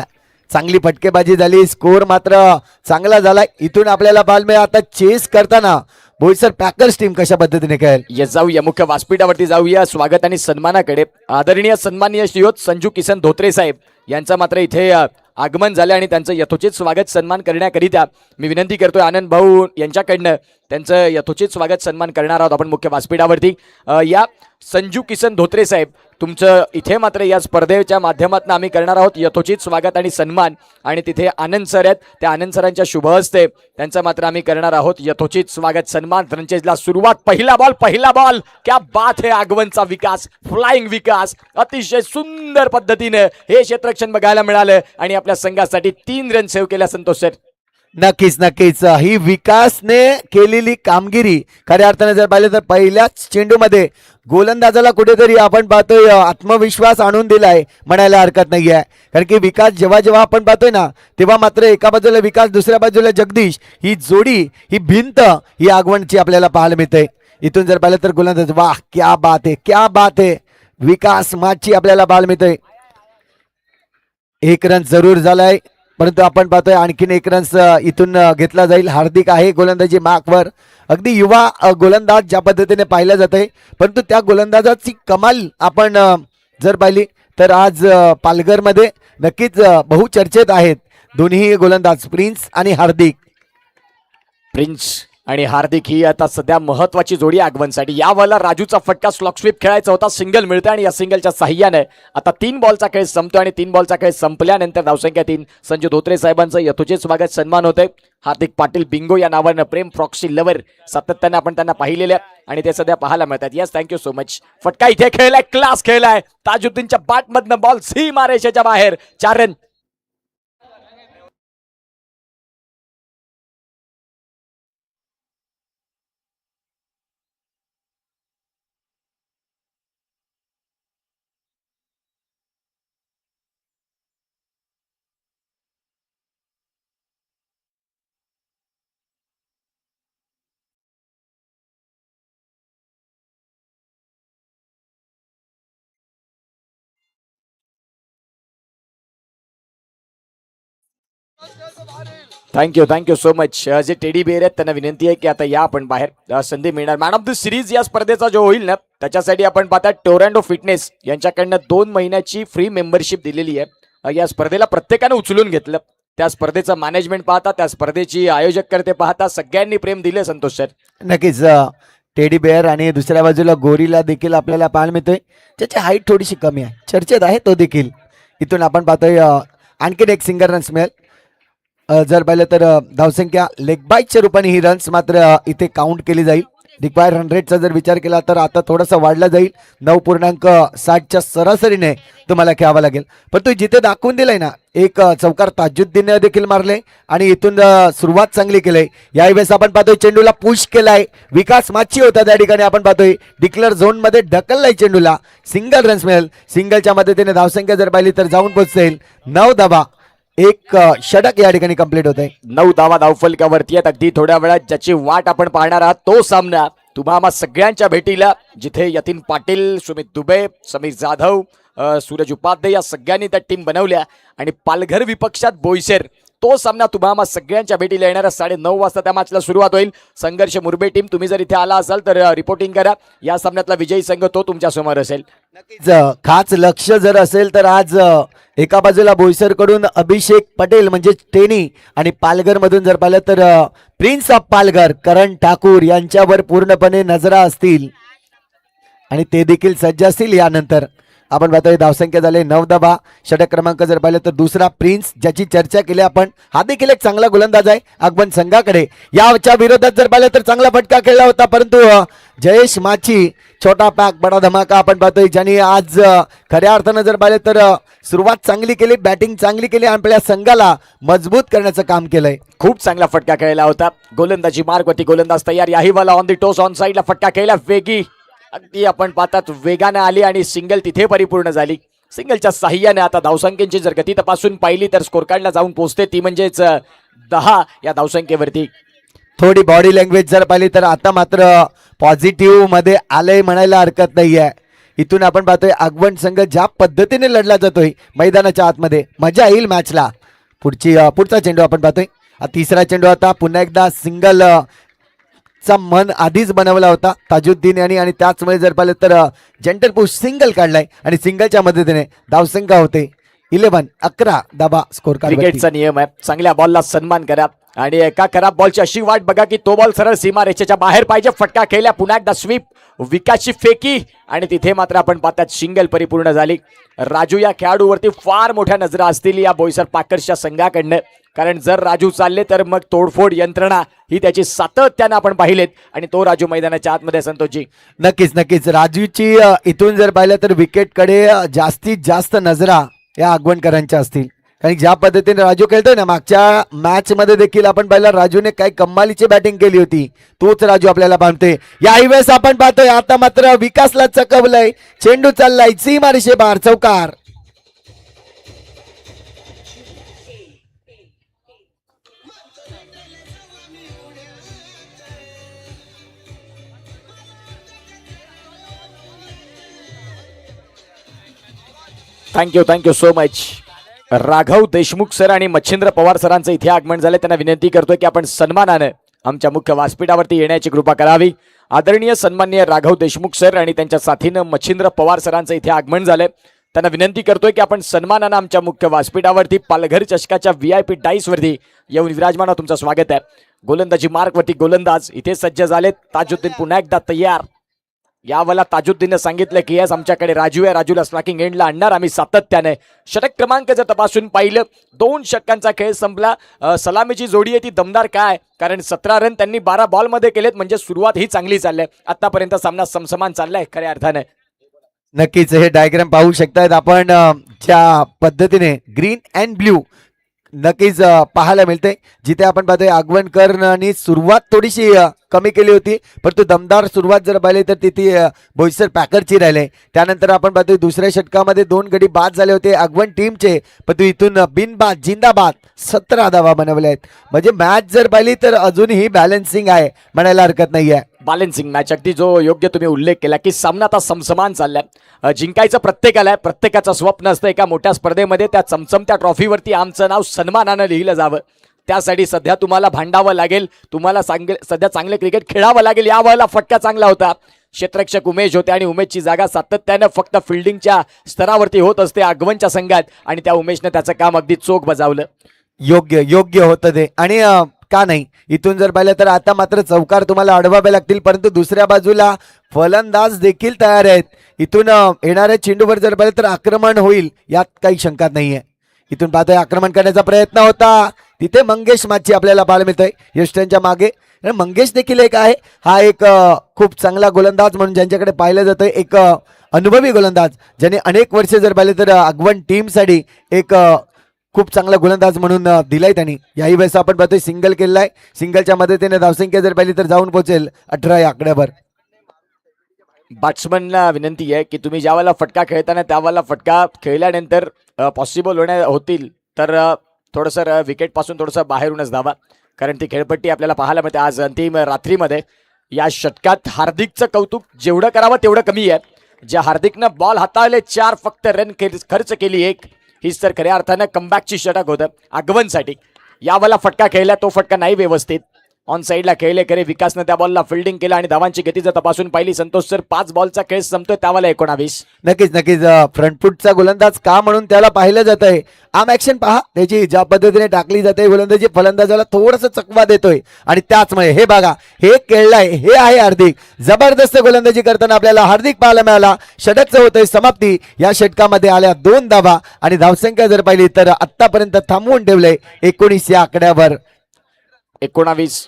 चांगली फटकेबाजी झाली, स्कोर मात्र चांगला झाला. इथून आपल्याला पाहायला मिळेल आता चेस करताना बोईसर पॅकर्स टीम कशा पद्धतीने खेळेल. जाऊया मुख्य व्यासपीठावरती, जाऊया स्वागत आणि सन्मानाकडे. आदरणीय सन्माननीय श्रीयुत संजू किसन धोत्रे साहेब यांचं मात्र इथे आगमन झालं आणि त्यांचं यथोचित स्वागत सन्मान करण्याकरिता मी विनंती करतोय आनंद भाऊ यांच्याकडनं त्यांचं यथोचित स्वागत सन्मान करणार आहोत आपण मुख्य व्यासपीठावरती. या संजू किसन धोत्रे साहेब, तुमचं इथे मात्र या स्पर्धेच्या माध्यमातून आम्ही करणार आहोत यथोचित स्वागत आणि सन्मान. आणि तिथे आनंद सर आहेत, त्या आनंद सरांच्या शुभ हस्ते त्यांचं मात्र आम्ही करणार आहोत यथोचित स्वागत सन्मान. रनचेजला सुरुवात. पहिला बॉल, क्या बात है. आगवनचा विकास, फ्लाइंग विकास, अतिशय सुंदर पद्धतीने हे क्षेत्ररक्षण बघायला मिळालं आणि आपल्या संघासाठी 3 रन सेव्ह केल्या संतोष सर. नक्कीच नक्कीच ही विकासने केलेली कामगिरी खऱ्या अर्थाने जर पाहिलं तर पहिल्याच चेंडूमध्ये गोलंदाजाला कुठेतरी आपण पाहतोय आत्मविश्वास आणून दिलाय म्हणायला हरकत नाहीये. कारण की विकास जेव्हा आपण पाहतोय ना, तेव्हा मात्र एका बाजूला विकास, दुसऱ्या बाजूला जगदीश, ही जोडी, ही भिंत ही आगवणची आपल्याला पाहायला मिळते. इथून जर पाहिलं तर गोलंदाज, वाह क्या बात है. विकास माची आपल्याला पाहायला मिळतोय. 1 रन जरूर झालाय, परंतु आपण पाहतोय आणखीन 1 रन इथून घेतला जाईल. हार्दिक आहे गोलंदाजी मार्कवर. अगदी युवा गोलंदाज ज्या पद्धतीने पाहिलं जात आहे, परंतु त्या गोलंदाजाची कमाल आपण जर पाहिली तर आज पालघरमध्ये नक्कीच बहुचर्चेत आहेत दोन्ही गोलंदाज, प्रिन्स आणि हार्दिक ही आता सध्या महत्वाची जोडी आगवनसाठी. यावेळेला राजूचा फटका स्लॉक स्वीप खेळायचा होता, सिंगल मिळतं आणि या सिंगलच्या साह्याने आता 3 बॉलचा खेळ संपतो आणि 3 बॉलचा खेळ संपल्यानंतर धावसंख्या 3. संजू धोत्रे साहेबांचं यथोचित स्वागत सन्मान होतंय. हार्दिक पाटील बिंगो या नावानं प्रेम प्रॉक्सी लवर सातत्याने आपण त्यांना पाहिलेले आणि ते सध्या पाहायला मिळतात. Yes, thank you so much. फटका इथे खेळलाय, क्लास खेळलाय. ताजुद्दीनच्या बॅटमधनं बॉल सीमा रेषेच्या बाहेर. 4 रन. Thank you so much. जे टेडी बेअर आहेत त्यांना विनंती आहे की आता या आपण बाहेर, संधी मिळणार. मॅन ऑफ द सिरीज या स्पर्धेचा जो होईल ना त्याच्यासाठी आपण पाहता टोरॅन्डो फिटनेस यांच्याकडनं 2 महिन्याची फ्री मेंबरशिप दिलेली आहे. या स्पर्धेला प्रत्येकानं उचलून घेतलं. त्या स्पर्धेचं मॅनेजमेंट पाहता, त्या स्पर्धेची आयोजक करते पाहता सगळ्यांनी प्रेम दिले संतोष सर. नक्कीच टेडी बेअर आणि दुसऱ्या बाजूला गोरीला देखील आपल्याला पाहायला मिळतोय, ज्याची हाईट थोडीशी कमी आहे, चर्चेत आहे तो देखील. इथून आपण पाहतोय आणखीन एक सिंगल रन्स मिळेल. जर पाहिलं तर धावसंख्या लेग बाईटच्या रूपाने ही रन्स मात्र इथे काउंट केली जाईल. रिक्वायर रन रेटचा जर विचार केला तर आता थोडासा वाढला जाईल. 9.60च्या सरासरीने तुम्हाला खेळावं लागेल. पण तू जिथे दाखवून दिलाय ना, एक चौकार ताजुद्दीनने देखील मारले आणि इथून सुरुवात चांगली केली. यावेळेस आपण पाहतोय चेंडूला पुश केलाय. विकास माची होता त्या ठिकाणी, आपण पाहतोय डिक्लेअर झोन मध्ये ढकललाय चेंडूला. सिंगल रन्स मिळेल. सिंगलच्या मदतीने धावसंख्या जर पाहिली तर जाऊन पोहोचेल 9 धावा. एक षटक या ठिकाणी कंप्लीट होत आहे. 9 धावा धावफलकावरती आहेत. अगदी थोड्या वेळात ज्याची वाट आपण पाहणार आहात तो सामना तुम्हा सगळ्यांच्या भेटीला, जिथे यतीन पाटील, सुमित दुबे, समीर जाधव, सूरज उपाध्याय या सगळ्यांनी त्या टीम बनवल्या आणि पालघर विपक्षात बोईसर, तो सामना तुम्हा सगळ्यांच्या भेटीला येणारा 9:30 वाजता त्या मॅचला सुरुवात होईल. संघर्ष मुरबे टीम, तुम्ही जर इथे आला असाल तर रिपोर्टिंग करा. या सामन्यातला विजयी संघ तो तुमच्या समोर असेल. नक्कीच खास लक्ष जर असेल तर आज एका बाजूला बोईसर कडून अभिषेक पटेल म्हणजे टेनी आणि पालघर मधून जर पाहिलं तर प्रिन्स ऑफ पालघर करण ठाकूर यांच्यावर पूर्णपणे नजरा असतील आणि ते देखील सज्ज असतील. यानंतर आपण पाहतोय धावसंख्या झाले 9 धावा. षटक क्रमांक जर पाहिलं तर दुसरा प्रिन्स, ज्याची चर्चा केली आपण, हा देखील एक चांगला गोलंदाज आहे अगवन संघाकडे. याच्या विरोधात जर पाहिलं तर चांगला फटका खेळला होता, परंतु जयेश माची छोटा पॅक बडा धमाका आपण पाहतोय, ज्यांनी आज खऱ्या अर्थानं जर पाहिलं तर सुरुवात चांगली केली, बॅटिंग चांगली केली, आपल्या संघाला मजबूत करण्याचं काम केलंय. खूप चांगला फटका खेळला होता. गोलंदाजी मार्गवरती गोलंदाज तयार. याहीवाला ऑन दी टोस ऑन साईडला फटका खेळला. वेगी अगदी आपण पाहतात वेगाने आली आणि सिंगल तिथे परिपूर्ण झाली. सिंगलच्या साह्याने आता धावसंख्येची जर गती तपासून पाहिली तर स्कोर कार्डला जाऊन पोहोचते ती म्हणजेच 10 या धावसंख्येवरती. थोडी बॉडी लँग्वेज जर पाहिली तर आता मात्र पॉझिटिव्ह मध्ये आलंय म्हणायला हरकत नाहीये. इथून आपण पाहतोय आगवण संघ ज्या पद्धतीने लढला जातोय मैदानाच्या आतमध्ये, मजा येईल मॅचला. पुढचा चेंडू आपण पाहतोय. तिसरा चेंडू आता पुन्हा एकदा सिंगल चा मन आधीच बनवला होता ताजुद्दीन यांनी आणि त्याचमुळे जर पाहिलं तर जेंटल पुश सिंगल काढलाय आणि सिंगलच्या मदतीने धावसंख्या होते 11 धावा स्कोर कार्ड. क्रिकेटचा नियम आहे, चांगल्या बॉलला सन्मान करा आणि एका खराब बॉलची अशी वाट बघा की तो बॉल सरळ सीमा रेषेच्या बाहेर पाहिजे. फटका खेळल्या, पुन्हा एकदा स्वीप, विकासची फेकी आणि तिथे मात्र आपण पाहतात सिंगल परिपूर्ण झाली. राजू या खेळाडूवरती फार मोठ्या नजरा असतील या बोईसर पाकर्सच्या संघाकडनं, कारण जर राजू चालले तर मग तोडफोड यंत्रणा ही त्याची सातत्यानं आपण पाहिलेत आणि तो राजू मैदानाच्या आतमध्ये. संतोषजी नक्कीच राजूची इथून जर पाहिलं तर विकेटकडे जास्तीत जास्त नजरा या आगवणकरांच्या असतील, कारण ज्या पद्धतीने राजू खेळतोय ना, मागच्या मॅच मध्ये देखील आपण पाहिलं राजूने काही कमालीची बॅटिंग केली होती. तोच राजू आपल्याला पाहतोय. याही वेळेस आपण पाहतोय आता मात्र विकासला चकवलंय. चेंडू चाललाय सीमा रेषे बाहेर, चौकार. Thank you so much. Raghav Deshmukh sir आणि मच्छिंद्र पवार सरांचं इथे आगमन झालं. त्यांना विनंती करतोय की आपण सन्मानानं आमच्या मुख्य व्यासपीठावरती येण्याची कृपा करावी. आदरणीय सन्माननीय राघव देशमुख सर आणि त्यांच्या साथीनं मच्छिंद्र पवार सरांचं इथे आगमन झालंय. त्यांना विनंती करतोय की आपण सन्मानानं आमच्या मुख्य व्यासपीठावरती पालघर चषकाच्या VIP डाईसवरती येऊन विराजमान. तुमचं स्वागत आहे. गोलंदाजी मार्कवरती गोलंदाज इथे सज्ज झालेत. ताजुद्दीन पुन्हा एकदा तयार. यावेळेला ताजुद्दीनने सांगितलं की यस आमच्याकडे राजू आहे, राजूला स्ट्रायकिंग एंडला आणणार आम्ही सातत्याने. षटक क्रमांक जर तपासून पाहिलं 2 षटकांचा खेळ संपला. सलामीची जोडी आहे ती दमदार काय, कारण 17 रन त्यांनी 12 बॉलमध्ये केलेत, म्हणजे सुरुवात ही चांगली चालली आहे. आतापर्यंत सामना समसमान चाललाय खऱ्या अर्थाने. नक्कीच हे डायग्राम पाहू शकतायत आपण, ज्या पद्धतीने ग्रीन अँड ब्ल्यू नक्कीच पाहायला मिळते. जिथे आपण पाहतोय आगवणकरांनी सुरुवात थोडीशी कमी केली होती, परंतु दमदार सुरुवात जर पाहिली तर तिथे बोईसर पॅकरची राहिले. त्यानंतर आपण पाहतोय दुसऱ्या षटकामध्ये 2 गडी बाद झाले होते आगवण टीमचे, परंतु इथून बिनबाद जिंदाबाद 17 धावा बनवल्या आहेत. म्हणजे मॅच जर पाहिली तर अजूनही बॅलन्सिंग आहे म्हणायला हरकत नाहीये. बॅलन्सिंग मॅच, अगदी जो योग्य तुम्ही उल्लेख केला की सामना आता समसमान चाललाय. जिंकायचं प्रत्येकाला आहे, प्रत्येकाचं स्वप्न असतं एका मोठ्या स्पर्धेमध्ये त्या चमचमत्या ट्रॉफीवरती आमचं नाव सन्मानानं लिहिलं जावं. त्यासाठी सध्या तुम्हाला भांडावं लागेल, तुम्हाला सध्या चांगले क्रिकेट खेळावं लागेल. या वेळेला फटका चांगला होता, क्षेत्ररक्षक उमेश होते आणि उमेशची जागा सातत्यानं फक्त फिल्डिंगच्या स्तरावरती होत असते आगवनच्या संघात, आणि त्या उमेशने त्याचं काम अगदी चोख बजावलं. योग्य होतं ते. आणि का नाही, इथून जर पाहिलं तर आता मात्र चौकार तुम्हाला अडवावे लागतील, परंतु दुसऱ्या बाजूला फलंदाज देखील तयार आहेत. इथून येणाऱ्या चेंडूवर जर पाहिलं तर आक्रमण होईल यात काही शंका नाहीये. इथून पाहतोय आक्रमण करण्याचा प्रयत्न होता, तिथे मंगेश माची आपल्याला पाहायला मिळतोय यष्टनच्या मागे. मंगेश देखील एक आहे, हा एक खूप चांगला गोलंदाज म्हणून ज्यांच्याकडे पाहिलं जातं, एक अनुभवी गोलंदाज ज्याने अनेक वर्षे जर पाहिले तर आगवण टीमसाठी एक खूप चांगला गोलंदाज म्हणून दिलाय त्यांनी. याही वेळेस आपण पाहतोय सिंगल केलाय, सिंगलच्या मदतीने धावसंख्या जर पाहिली तर जाऊन पोहोचेल 18 या आकड्यावर. बॅट्समनला विनंती आहे की तुम्ही ज्यावेळेला फटका खेळताना त्यावेळेला फटका खेळल्यानंतर पॉसिबल होतील तर थोडंसं विकेटपासून थोडंसं बाहेरूनच धावा, कारण ती खेळपट्टी आपल्याला पाहायला मिळते आज अंतिम रात्रीमध्ये. या षटकात हार्दिकचं कौतुक जेवढं करावं तेवढं कमी आहे. ज्या हार्दिकनं बॉल हाताळले, 4 फक्त रन खर्च केली, 1 हीच तर खऱ्या अर्थानं कमबॅकची षटक होतं आगवनसाठी. यावेळेला फटका खेळला, तो फटका नाही व्यवस्थित ऑन साईडला खेळले खरे. विकासनं त्या बॉलला फिल्डिंग केलं आणि धावांची गती जर तपासून पाहिली संतोष सर, 5 बॉलचा खेळ संपतोय त्यावेळेला 19. नक्कीच फ्रंट फुटचा गोलंदाज का म्हणून त्याला पाहिलं जात आहे. आम ऍक्शन पहा त्याची ज्या पद्धतीने टाकली जाते, गोलंदाजी फलंदाजाला थोडंसं चकवा देतोय आणि त्याचमुळे हे बघा, हे केळलाय, हे आहे हार्दिक. जबरदस्त गोलंदाजी करताना आपल्याला हार्दिक पाहायला मिळाला. षटकचं होतंय समाप्ती. या षटकामध्ये आल्या 2 धावा आणि धावसंख्या जर पाहिली तर आतापर्यंत थांबवून ठेवलंय 19 या आकड्यावर. 19.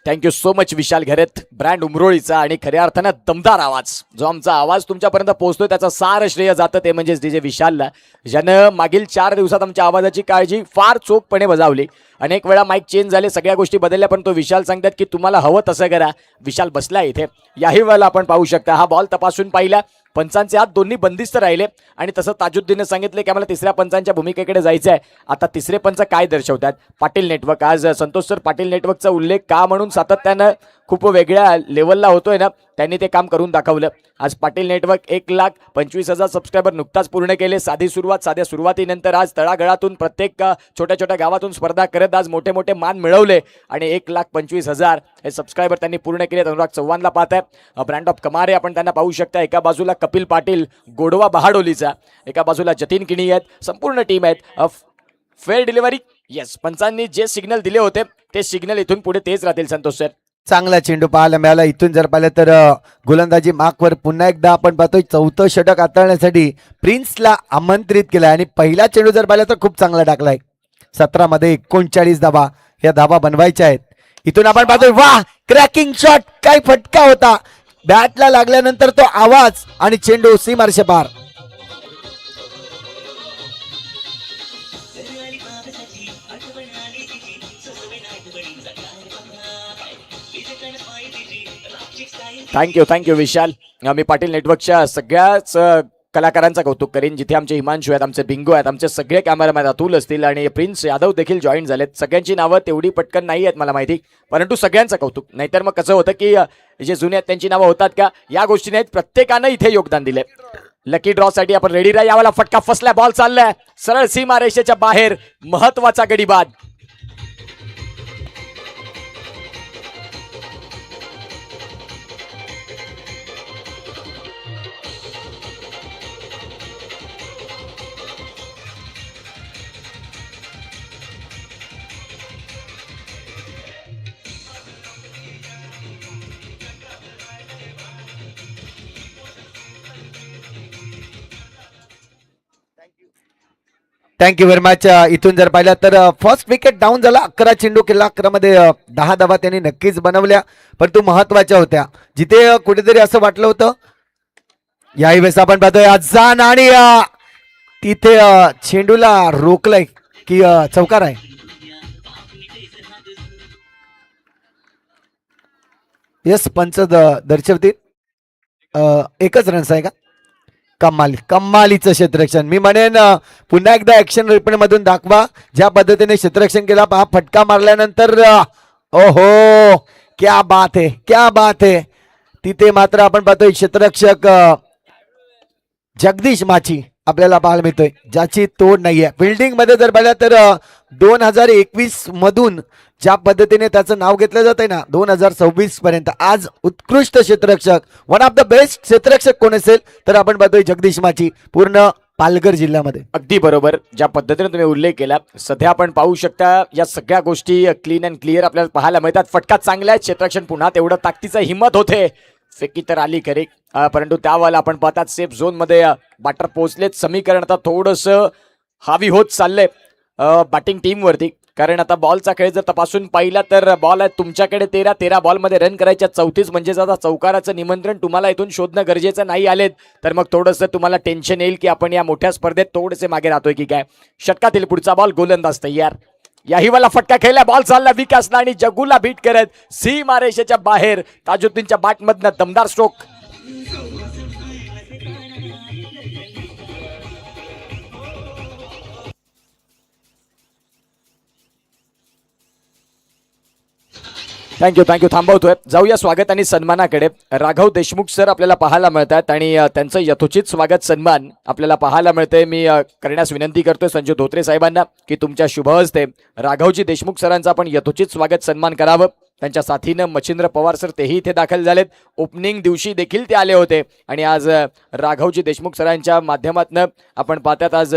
थँक्यू सो मच विशाल घरेत, ब्रँड उमरोळीचा आणि खऱ्या अर्थानं दमदार आवाज. जो आमचा आवाज तुमच्यापर्यंत पोहोचतोय त्याचं सार श्रेय जातं ते म्हणजेच डीजे विशालला, ज्यानं मागील 4 दिवसात आमच्या आवाजाची काळजी फार चोखपणे बजावली. अनेक वेळा माईक चेंज झाले, सगळ्या गोष्टी बदलल्या, पण तो विशाल सांगतात की तुम्हाला हवं तसं करा. विशाल बसला इथे. याही वेळेला आपण पाहू शकता हा बॉल तपासून पाहिला, पंचांचे हात दोन्ही बंदिस्त राहिले आणि तसं ताजुद्दीनने सांगितले की आम्हाला तिसऱ्या पंचांच्या भूमिकेकडे जायचं आहे. आता तिसरे पंच काय दर्शवतात? पाटील नेटवर्क. आज संतोष सर पाटील नेटवर्कचा उल्लेख का म्हणून सातत्यानं खूप वेगळ्या लेवलला होतोय ना, त्यांनी ते काम करून दाखवलं. आज पाटील नेटवर्क 1,25,000 सबस्क्रायबर नुकताच पूर्ण केले. साध्या सुरुवातीनंतर आज तळागळातून प्रत्येक छोट्या छोट्या गावातून स्पर्धा करत आज मोठे मोठे मान मिळवले आणि 1,25,000 हे सबस्क्रायबर त्यांनी पूर्ण केले. अनुराग चव्हाणला पाहताय, ब्रँड ऑफ कमारे आपण त्यांना पाहू शकता. एका बाजूला कपिल पाटील गोडवा बहाडोलीचा, एका बाजूला जतीन किणी आहेत, संपूर्ण टीम आहेत. फेअर डिलिव्हरी, येस, पंचांनी जे सिग्नल दिले होते ते सिग्नल इथून पुढे तेच राहतील. संतोष सर, चांगला चेंडू पाहायला मिळाला. इथून जर पाहिलं तर गोलंदाजी मार्कवर पुन्हा एकदा आपण पाहतोय 4थं षटक हाताळण्यासाठी प्रिन्सला आमंत्रित केलंय आणि पहिला चेंडू जर पाहिला तर खूप चांगला टाकलाय. 17 मध्ये 39 धावा, या धावा बनवायच्या आहेत. इथून आपण पाहतोय, वाह, क्रॅकिंग शॉट, काय फटका होता. बॅटला लागल्यानंतर तो आवाज आणि चेंडू सीमारेषे पार. थँक्यू विशाल. मी पाटील नेटवर्कच्या सगळ्याच कलाकारांचं कौतुक करेन. जिथे आमचे हिमांशू आहेत, आमचे बिंगो आहेत, आमचे सगळे कॅमेरामॅन अतुल असतील आणि प्रिन्स यादव देखील जॉईन झालेत. सगळ्यांची नावं तेवढी पटकन नाही आहेत मला माहिती, परंतु सगळ्यांचं कौतुक. नाहीतर मग कसं होतं की जे जुने आहेत त्यांची नावं होतात का, या गोष्टी नाहीत. प्रत्येकानं इथे योगदान दिले. लकी ड्रॉ साठी आपण रेडी राहा. यावेळेला फटका फसलाय, बॉल चाललाय सरळ सीमारेषेच्या बाहेर, महत्वाचा गडी बाद. Thank you very much. इथून जर पाहिलं तर फर्स्ट विकेट डाऊन झाला. 11 चेंडू केला, 11 मध्ये 10 धावा त्यांनी नक्कीच बनवल्या, परंतु महत्वाच्या होत्या. जिथे कुठेतरी असं वाटलं होतं, याही वेळेस आपण पाहतोय अजान आणि तिथे चेंडूला रोखलंय की चौकार आहे. यस, पंच दर्शवतील. एकच रन्स आहे का? कमालीचं क्षेत्ररक्षण. मी म्हणेन पुन्हा एकदा ऍक्शन रिप्ले मधून दाखवा ज्या पद्धतीने क्षेत्ररक्षण केला. पहा, फटका मारल्यानंतर ओहो, क्या बात है, क्या बात है. तिथे मात्र आपण पाहतोय क्षेत्ररक्षक जगदीश माची आपल्याला पाहायला मिळतोय, ज्याची तोड नाहीये. फिल्डिंग मध्ये जर पाहिलं तर 2021 मधून ज्या पद्धतीने त्याचं नाव घेतलं जात आहे ना, 2026 पर्यंत आज उत्कृष्ट क्षेत्ररक्षक, वन ऑफ द बेस्ट क्षेत्ररक्षक कोण असेल तर आपण पाहतोय जगदीश माची, पूर्ण पालघर जिल्ह्यामध्ये. अगदी बरोबर, ज्या पद्धतीने तुम्ही उल्लेख केला. सध्या आपण पाहू शकता या सगळ्या गोष्टी क्लीन अँड क्लिअर आपल्याला पाहायला मिळतात. फटका चांगला आहे, क्षेत्ररक्षण पुन्हा तेवढं ताकदीचं हिंमत होते. फेकी तर आली खरी, परंतु त्यावेळेला आपण पाहतात सेफ झोन मध्ये बॅटर पोहोचलेत. समीकरण आता थोडंसं हावी होत चाललंय बॅटिंग टीम वरती, कारण आता बॉलचा खेळ जर तपासून पाहिला तर बॉल आहे तुमच्याकडे 13 बॉलमध्ये रन करायच्या 34, म्हणजे आता चौकाराचं निमंत्रण तुम्हाला इथून शोधणं गरजेचं नाही आलेत तर मग थोडंसं तुम्हाला टेन्शन येईल की आपण या मोठ्या स्पर्धेत थोडेसे मागे राहतोय की काय. षटकातील पुढचा बॉल, गोलंदाज तयार. याही वाला फटका खेळला, बॉल चालला विकासला आणि जगूला बीट करत सीमारेषेच्या बाहेर. ताजुद्दीनच्या बॅटमधनं दमदार स्ट्रोक. थँक्यू थांबवतोय. जाऊया स्वागत आणि सन्मानाकडे. राघव देशमुख सर आपल्याला पाहायला मिळतात आणि त्यांचं यथोचित स्वागत सन्मान आपल्याला पाहायला मिळतंय. मी करण्यास विनंती करतोय संजू धोत्रे साहेबांना की तुमच्या शुभ हस्ते राघवजी देशमुख सरांचं आपण यथोचित स्वागत सन्मान करावं. त्यांच्या साथीनं मच्छिंद्र पवार सर तेही इथे दाखल झालेत. ओपनिंग दिवशी देखील ते आले होते आणि आज राघवजी देशमुख सरांच्या माध्यमातून आपण पाहतात आज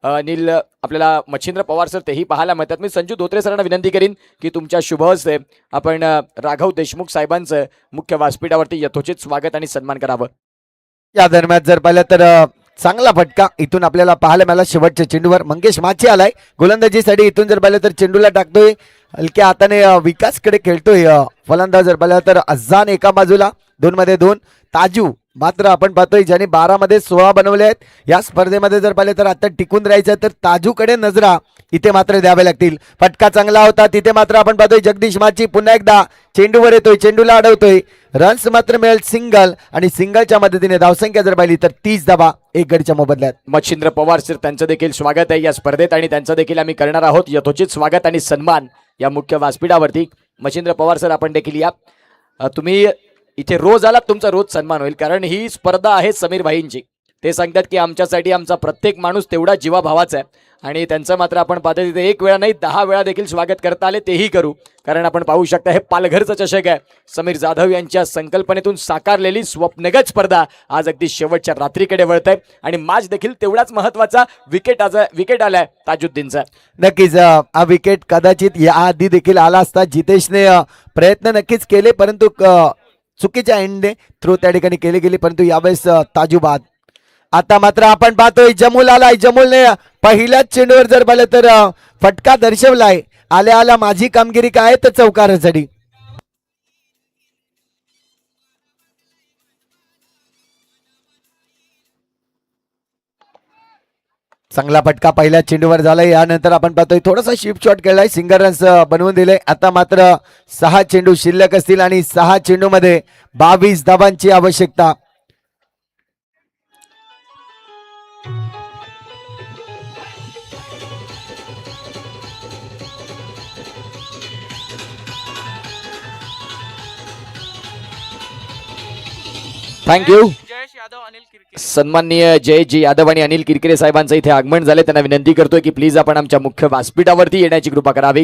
अनिल आपल्याला मच्छिंद्र पवार सर तेही पाहायला मिळतात. मी संजू धोत्रे सरांना विनंती करीन की तुमच्या शुभ हस्ते आपण राघव देशमुख साहेबांचं मुख्य व्यासपीठावरती यथोचित स्वागत आणि सन्मान करावं. या दरम्यान जर पाहिलं तर चांगला फटका इथून आपल्याला पाहायला मिळाला. शेवटच्या चेंडूवर मंगेश माची आलाय गोलंदाजीसाठी. इथून जर पाहिलं तर चेंडूला टाकतोय हलक्या हाताने, विकासकडे खेळतोय फलंदाज. जर पाहिलं तर अझान एका बाजूला, 2 मध्ये 2. ताजू मात्र आपण पाहतोय ज्याने 12 मध्ये 16 बनवले आहेत. या स्पर्धेमध्ये जर पाहिले तर आता टिकून राहायचं तर ताजूकडे नजरा इथे मात्र द्यावे लागतील. फटका चांगला होता, तिथे मात्र आपण पाहतोय जगदीश माची पुन्हा एकदा चेंडूवर येतोय, चेंडूला अडवतोय. रन्स मात्र मिळेल सिंगल, आणि सिंगलच्या मदतीने धावसंख्या जर पाहिली तर 30 धावा 1 गडीच्या मोबदल्यात. मच्छिंद्र पवार सर त्यांचं देखील स्वागत आहे या स्पर्धेत आणि त्यांचं देखील आम्ही करणार आहोत यथोचित स्वागत आणि सन्मान या मुख्य व्यासपीठावरती. मच्छिंद्र पवार सर आपण देखील या. तुम्ही इथे रोज आलात, तुमचा रोज सन्मान होईल, कारण ही स्पर्धा आहे समीर भाईंची. ते सांगतात की आमच्यासाठी आमचा प्रत्येक माणूस तेवढा जीवाभावाचा आहे आणि त्यांचं मात्र आपण पाहतो तिथे 1 वेळा नाही 10 वेळा देखील स्वागत करता आले तेही करू, कारण आपण पाहू शकता हे पालघरचं चषक आहे. समीर जाधव यांच्या संकल्पनेतून साकारलेली स्वप्नगत स्पर्धा आज अगदी शेवटच्या रात्रीकडे वळत आहे आणि मॅच देखील तेवढाच महत्वाचा. विकेट आलाय ताजुद्दीनचा. नक्कीच हा विकेट कदाचित याआधी देखील आला असता. जितेशने प्रयत्न नक्कीच केले, परंतु चुकीच्या एंडने थ्रो त्या ठिकाणी केले गेले, परंतु यावेळेस ताजूबाद. आता मात्र आपण पाहतोय जमूल आलाय. जमूलने पहिल्याच चेंडूवर जर पाहिलं तर फटका दर्शवलाय. आल्या आल्या माझी कामगिरी काय तर चौकारासाठी. चांगला फटका पहिल्या चेंडूवर झालाय. यानंतर आपण पाहतोय थोडासा शिफ्ट शॉट खेळलाय, सिंगल रन्स बनवून दिले. आता मात्र 6 चेंडू शिल्लक असतील आणि 6 चेंडू मध्ये 22 धावांची आवश्यकता. थँक्यू. सन्माननीय जयजी यादव आणि अनिल किरकिरे साहेबांचं इथे आगमन झाले. त्यांना विनंती करतोय की प्लीज आपण आमच्या मुख्य व्यासपीठावरती येण्याची कृपा करावी.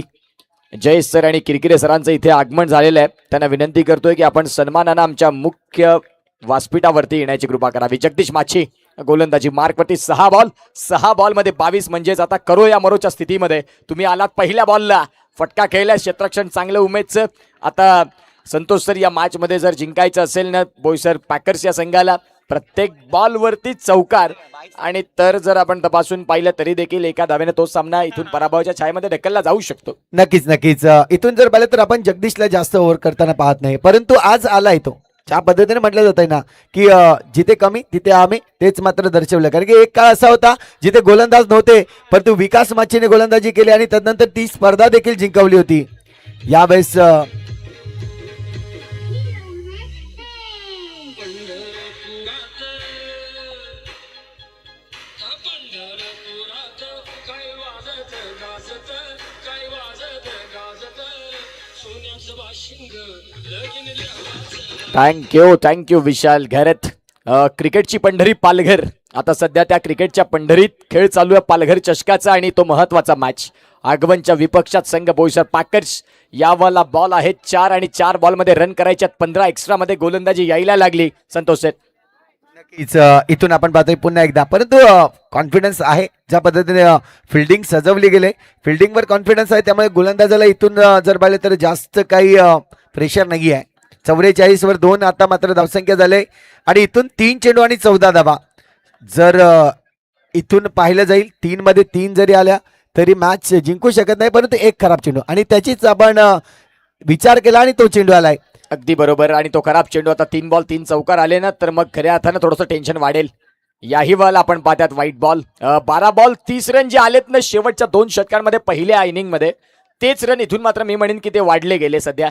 जयेश सर आणि किरकिरे सरांचं इथे आगमन झालेलं आहे. त्यांना विनंती करतोय की आपण सन्मानानं आमच्या मुख्य व्यासपीठावरती येण्याची कृपा करावी. जगदीश माची गोलंदाजी मार्कवरती 6 बॉलमध्ये 22, म्हणजेच आता करो या मरोच्या स्थितीमध्ये तुम्ही आलात. पहिल्या बॉलला फटका खेळला, क्षेत्ररक्षण चांगलं उमेदचं. आता संतोष सर या मॅच मध्ये जर जिंकायचं असेल ना बोईसर पॅकर्स या संघाला, प्रत्येक बॉलवरती चौकार, आणि तर जर आपण तपासून पाहिलं तरी देखील एका धावेने तो सामना इथून पराभवाच्या छायेमध्ये ढकलला जाऊ शकतो. नक्कीच नक्कीच इथून जर पाहिलं तर आपण जगदीशला जास्त ओव्हर करताना पाहत नाही, परंतु आज आलाय तो. ज्या पद्धतीने म्हटलं जात आहे ना की जिथे कमी तिथे आम्ही, तेच मात्र दर्शवलं. कारण की एक काळ असा होता जिथे गोलंदाज नव्हते, परंतु विकास माचीने गोलंदाजी केली आणि त्यानंतर ती स्पर्धा देखील जिंकवली होती. यावेळेस थँक्यू विशाल घरत. क्रिकेटची पंढरी पालघर. आता सध्या त्या क्रिकेटच्या पंढरीत खेळ चालू आहे पालघर चषकाचा आणि तो महत्वाचा मॅच. आगवनच्या विपक्षात संघ बोईसर पॅकर्स. यावाला बॉल आहे 4 आणि 4 बॉलमध्ये रन करायच्यात. 15 एक्स्ट्रा मध्ये गोलंदाजी यायला लागली संतोष सेठ. नक्कीच इथून आपण पाहतोय पुन्हा एकदा, परंतु कॉन्फिडन्स आहे ज्या पद्धतीने फिल्डिंग सजवली गेले, फिल्डिंगवर कॉन्फिडन्स आहे, त्यामुळे गोलंदाजाला इथून जर पाहिले तर जास्त काही प्रेशर नाही आहे. 44 वर 2 आता मात्र धावसंख्या झाले आणि इथून 3 चेंडू आणि 14 धावा. जर इथून पाहिलं जाईल 3 मध्ये 3 जरी आल्या तरी मॅच जिंकू शकत नाही, परंतु एक खराब चेंडू आणि त्याचीच आपण विचार केला आणि तो चेंडू आलाय. अगदी बरोबर. आणि तो खराब चेंडू. आता 3 बॉल 3 चौकार आले ना तर मग खऱ्या अर्थानं थोडंसं टेन्शन वाढेल. याही बॉल आपण पाहतात व्हाईट बॉल. 12 बॉल 30 रन जे आलेत ना शेवटच्या 2 षटकांमध्ये पहिल्या इनिंग मध्ये, तेच रन इथून मात्र मी म्हणेन की ते वाढले गेले सध्या.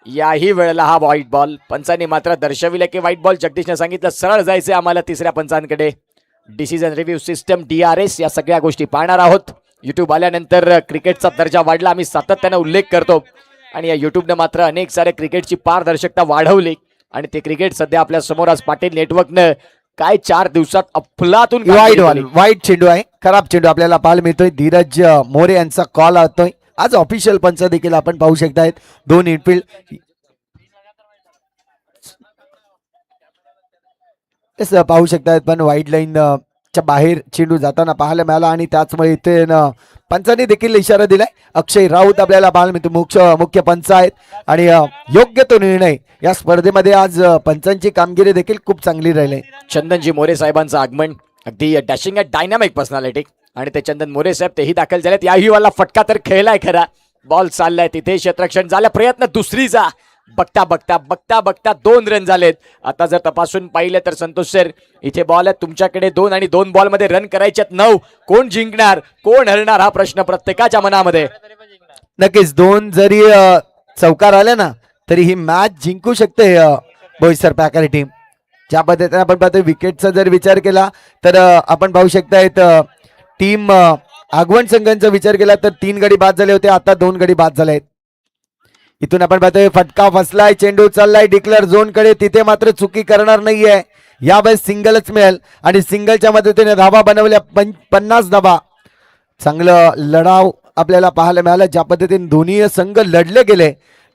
याही वेळेला हा व्हाईट बॉल. पंचांनी मात्र दर्शविले की व्हाईट बॉल. जगदीशने सांगितलं सरळ जायचंय आम्हाला तिसऱ्या पंचांकडे. डिसिजन रिव्ह्यू सिस्टम DRS या सगळ्या गोष्टी पाहणार आहोत. युट्यूब आल्यानंतर क्रिकेटचा दर्जा वाढला, आम्ही सातत्याने उल्लेख करतो आणि या युट्यूबने मात्र अनेक सारे क्रिकेटची पारदर्शकता वाढवली आणि ते क्रिकेट सध्या आपल्या समोर आज पाटील नेटवर्कनं काय 4 दिवसात अफलातून वाईट चेंडू आहे, खराब चेंडू आपल्याला पाहायला मिळतोय. धीरज मोरे यांचा कॉल येतोय. आज ऑफिशियल पंच देखील आपण पाहू शकतायत. 2 इनफिल्ड पाहू शकतायत, पण वाईड लाईन च्या बाहेर चेंडू जाताना पाहायला मिळाला आणि त्याचमुळे इथे पंचांनी देखील इशारा दिलाय. अक्षय राऊत आपल्याला पाहायला मिळतो, मुख्य पंच आहेत आणि योग्य तो निर्णय. या स्पर्धेमध्ये आज पंचांची कामगिरी देखील खूप चांगली राहिली. चंदनजी मोरे साहेबांचं आगमन. अगदी डॅशिंग डायनामिक पर्सनॅलिटी आणि ते चंदन मोरे साहेब तेही दाखल झालेत. याही वाला फटका तर खेळलाय खरा. बॉल चाललाय तिथे, क्षेत्ररक्षण झालं, प्रयत्न दुसरीचा. बघता बघता बघता बघता 2 रन झालेत. आता जर तपासून पाहिलं तर संतोष सर इथे बॉल आहे तुमच्याकडे 2 आणि 2 बॉल मध्ये रन करायच्यात 9. कोण जिंकणार कोण हरणार हा प्रश्न प्रत्येकाच्या मनामध्ये. नक्कीच 2 जरी चौकार आल्या ना तरी ही मॅच जिंकू शकते बोईसर पॅकर टीम. ज्या पद्धतीने आपण पाहतोय विकेटचा जर विचार केला तर आपण पाहू शकतायत टीम आगवण संघांचा विचार केला तर 3 गडी बाद झाले होते, आता 2 गडी बाद झाले आहेत. इथून आपण पाहतोय फटका फसलाय, चेंडू चाललाय डिक्लेअर झोन कडे, तिथे मात्र चुकी करणार नाहीये. यावेळेस सिंगलच मिळेल आणि सिंगलच्या मदतीने धावा बनवल्या 50 धावा. चांगलं लढाव आपल्याला पाहायला मिळालं, ज्या पद्धतीने दोन्ही संघ लढले गेले.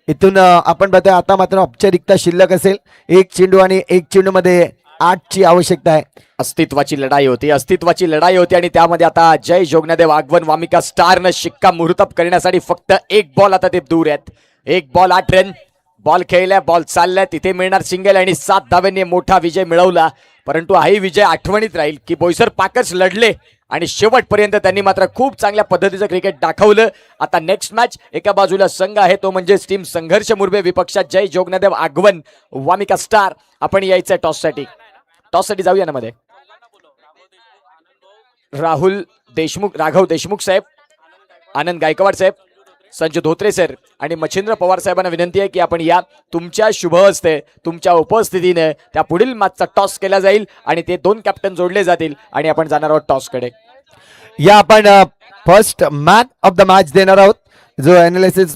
इथून आपण पाहतोय आता मात्र औपचारिकता शिल्लक असेल. 1 चेंडू आणि 1 चेंडू मध्ये 8 ची आवश्यकता आहे. अस्तित्वाची लढाई होती आणि त्यामध्ये आता जय जोगनादेव आगवण वामिका स्टारनं शिक्का मुहूर्तब करण्यासाठी फक्त 1 बॉल आता ते दूर आहेत. 1 बॉल 8 रन. बॉल खेळलाय, बॉल चाललाय, तिथे मिळणार सिंगल आणि 7 धाव्यांनी मोठा विजय मिळवला. परंतु हाही विजय आठवणीत राहील की बोईसर पॅकर्स लढले आणि शेवटपर्यंत त्यांनी मात्र खूप चांगल्या पद्धतीचं क्रिकेट दाखवलं. आता नेक्स्ट मॅच एका बाजूला संघ आहे तो म्हणजे टीम संघर्ष मुरबे, विपक्षात जय जोगनादेव आगवण वामिका स्टार. आपण यायचंय टॉससाठी जाऊया ना मध्ये. राघव देशमुख साहेब, आनंद गायकवाड साहेब, संजय धोत्रे सर आणि मच्छिंद्र पवार साहेबांना विनंती आहे की आपण या. तुमच्या शुभ हस्ते तुमच्या उपस्थितीने त्या पुढील मॅचचा टॉस केला जाईल आणि ते 2 कॅप्टन जोडले जातील आणि आपण जाणार आहोत टॉसकडे. या आपण first man of the match देणार आहोत, जो अनालिसिस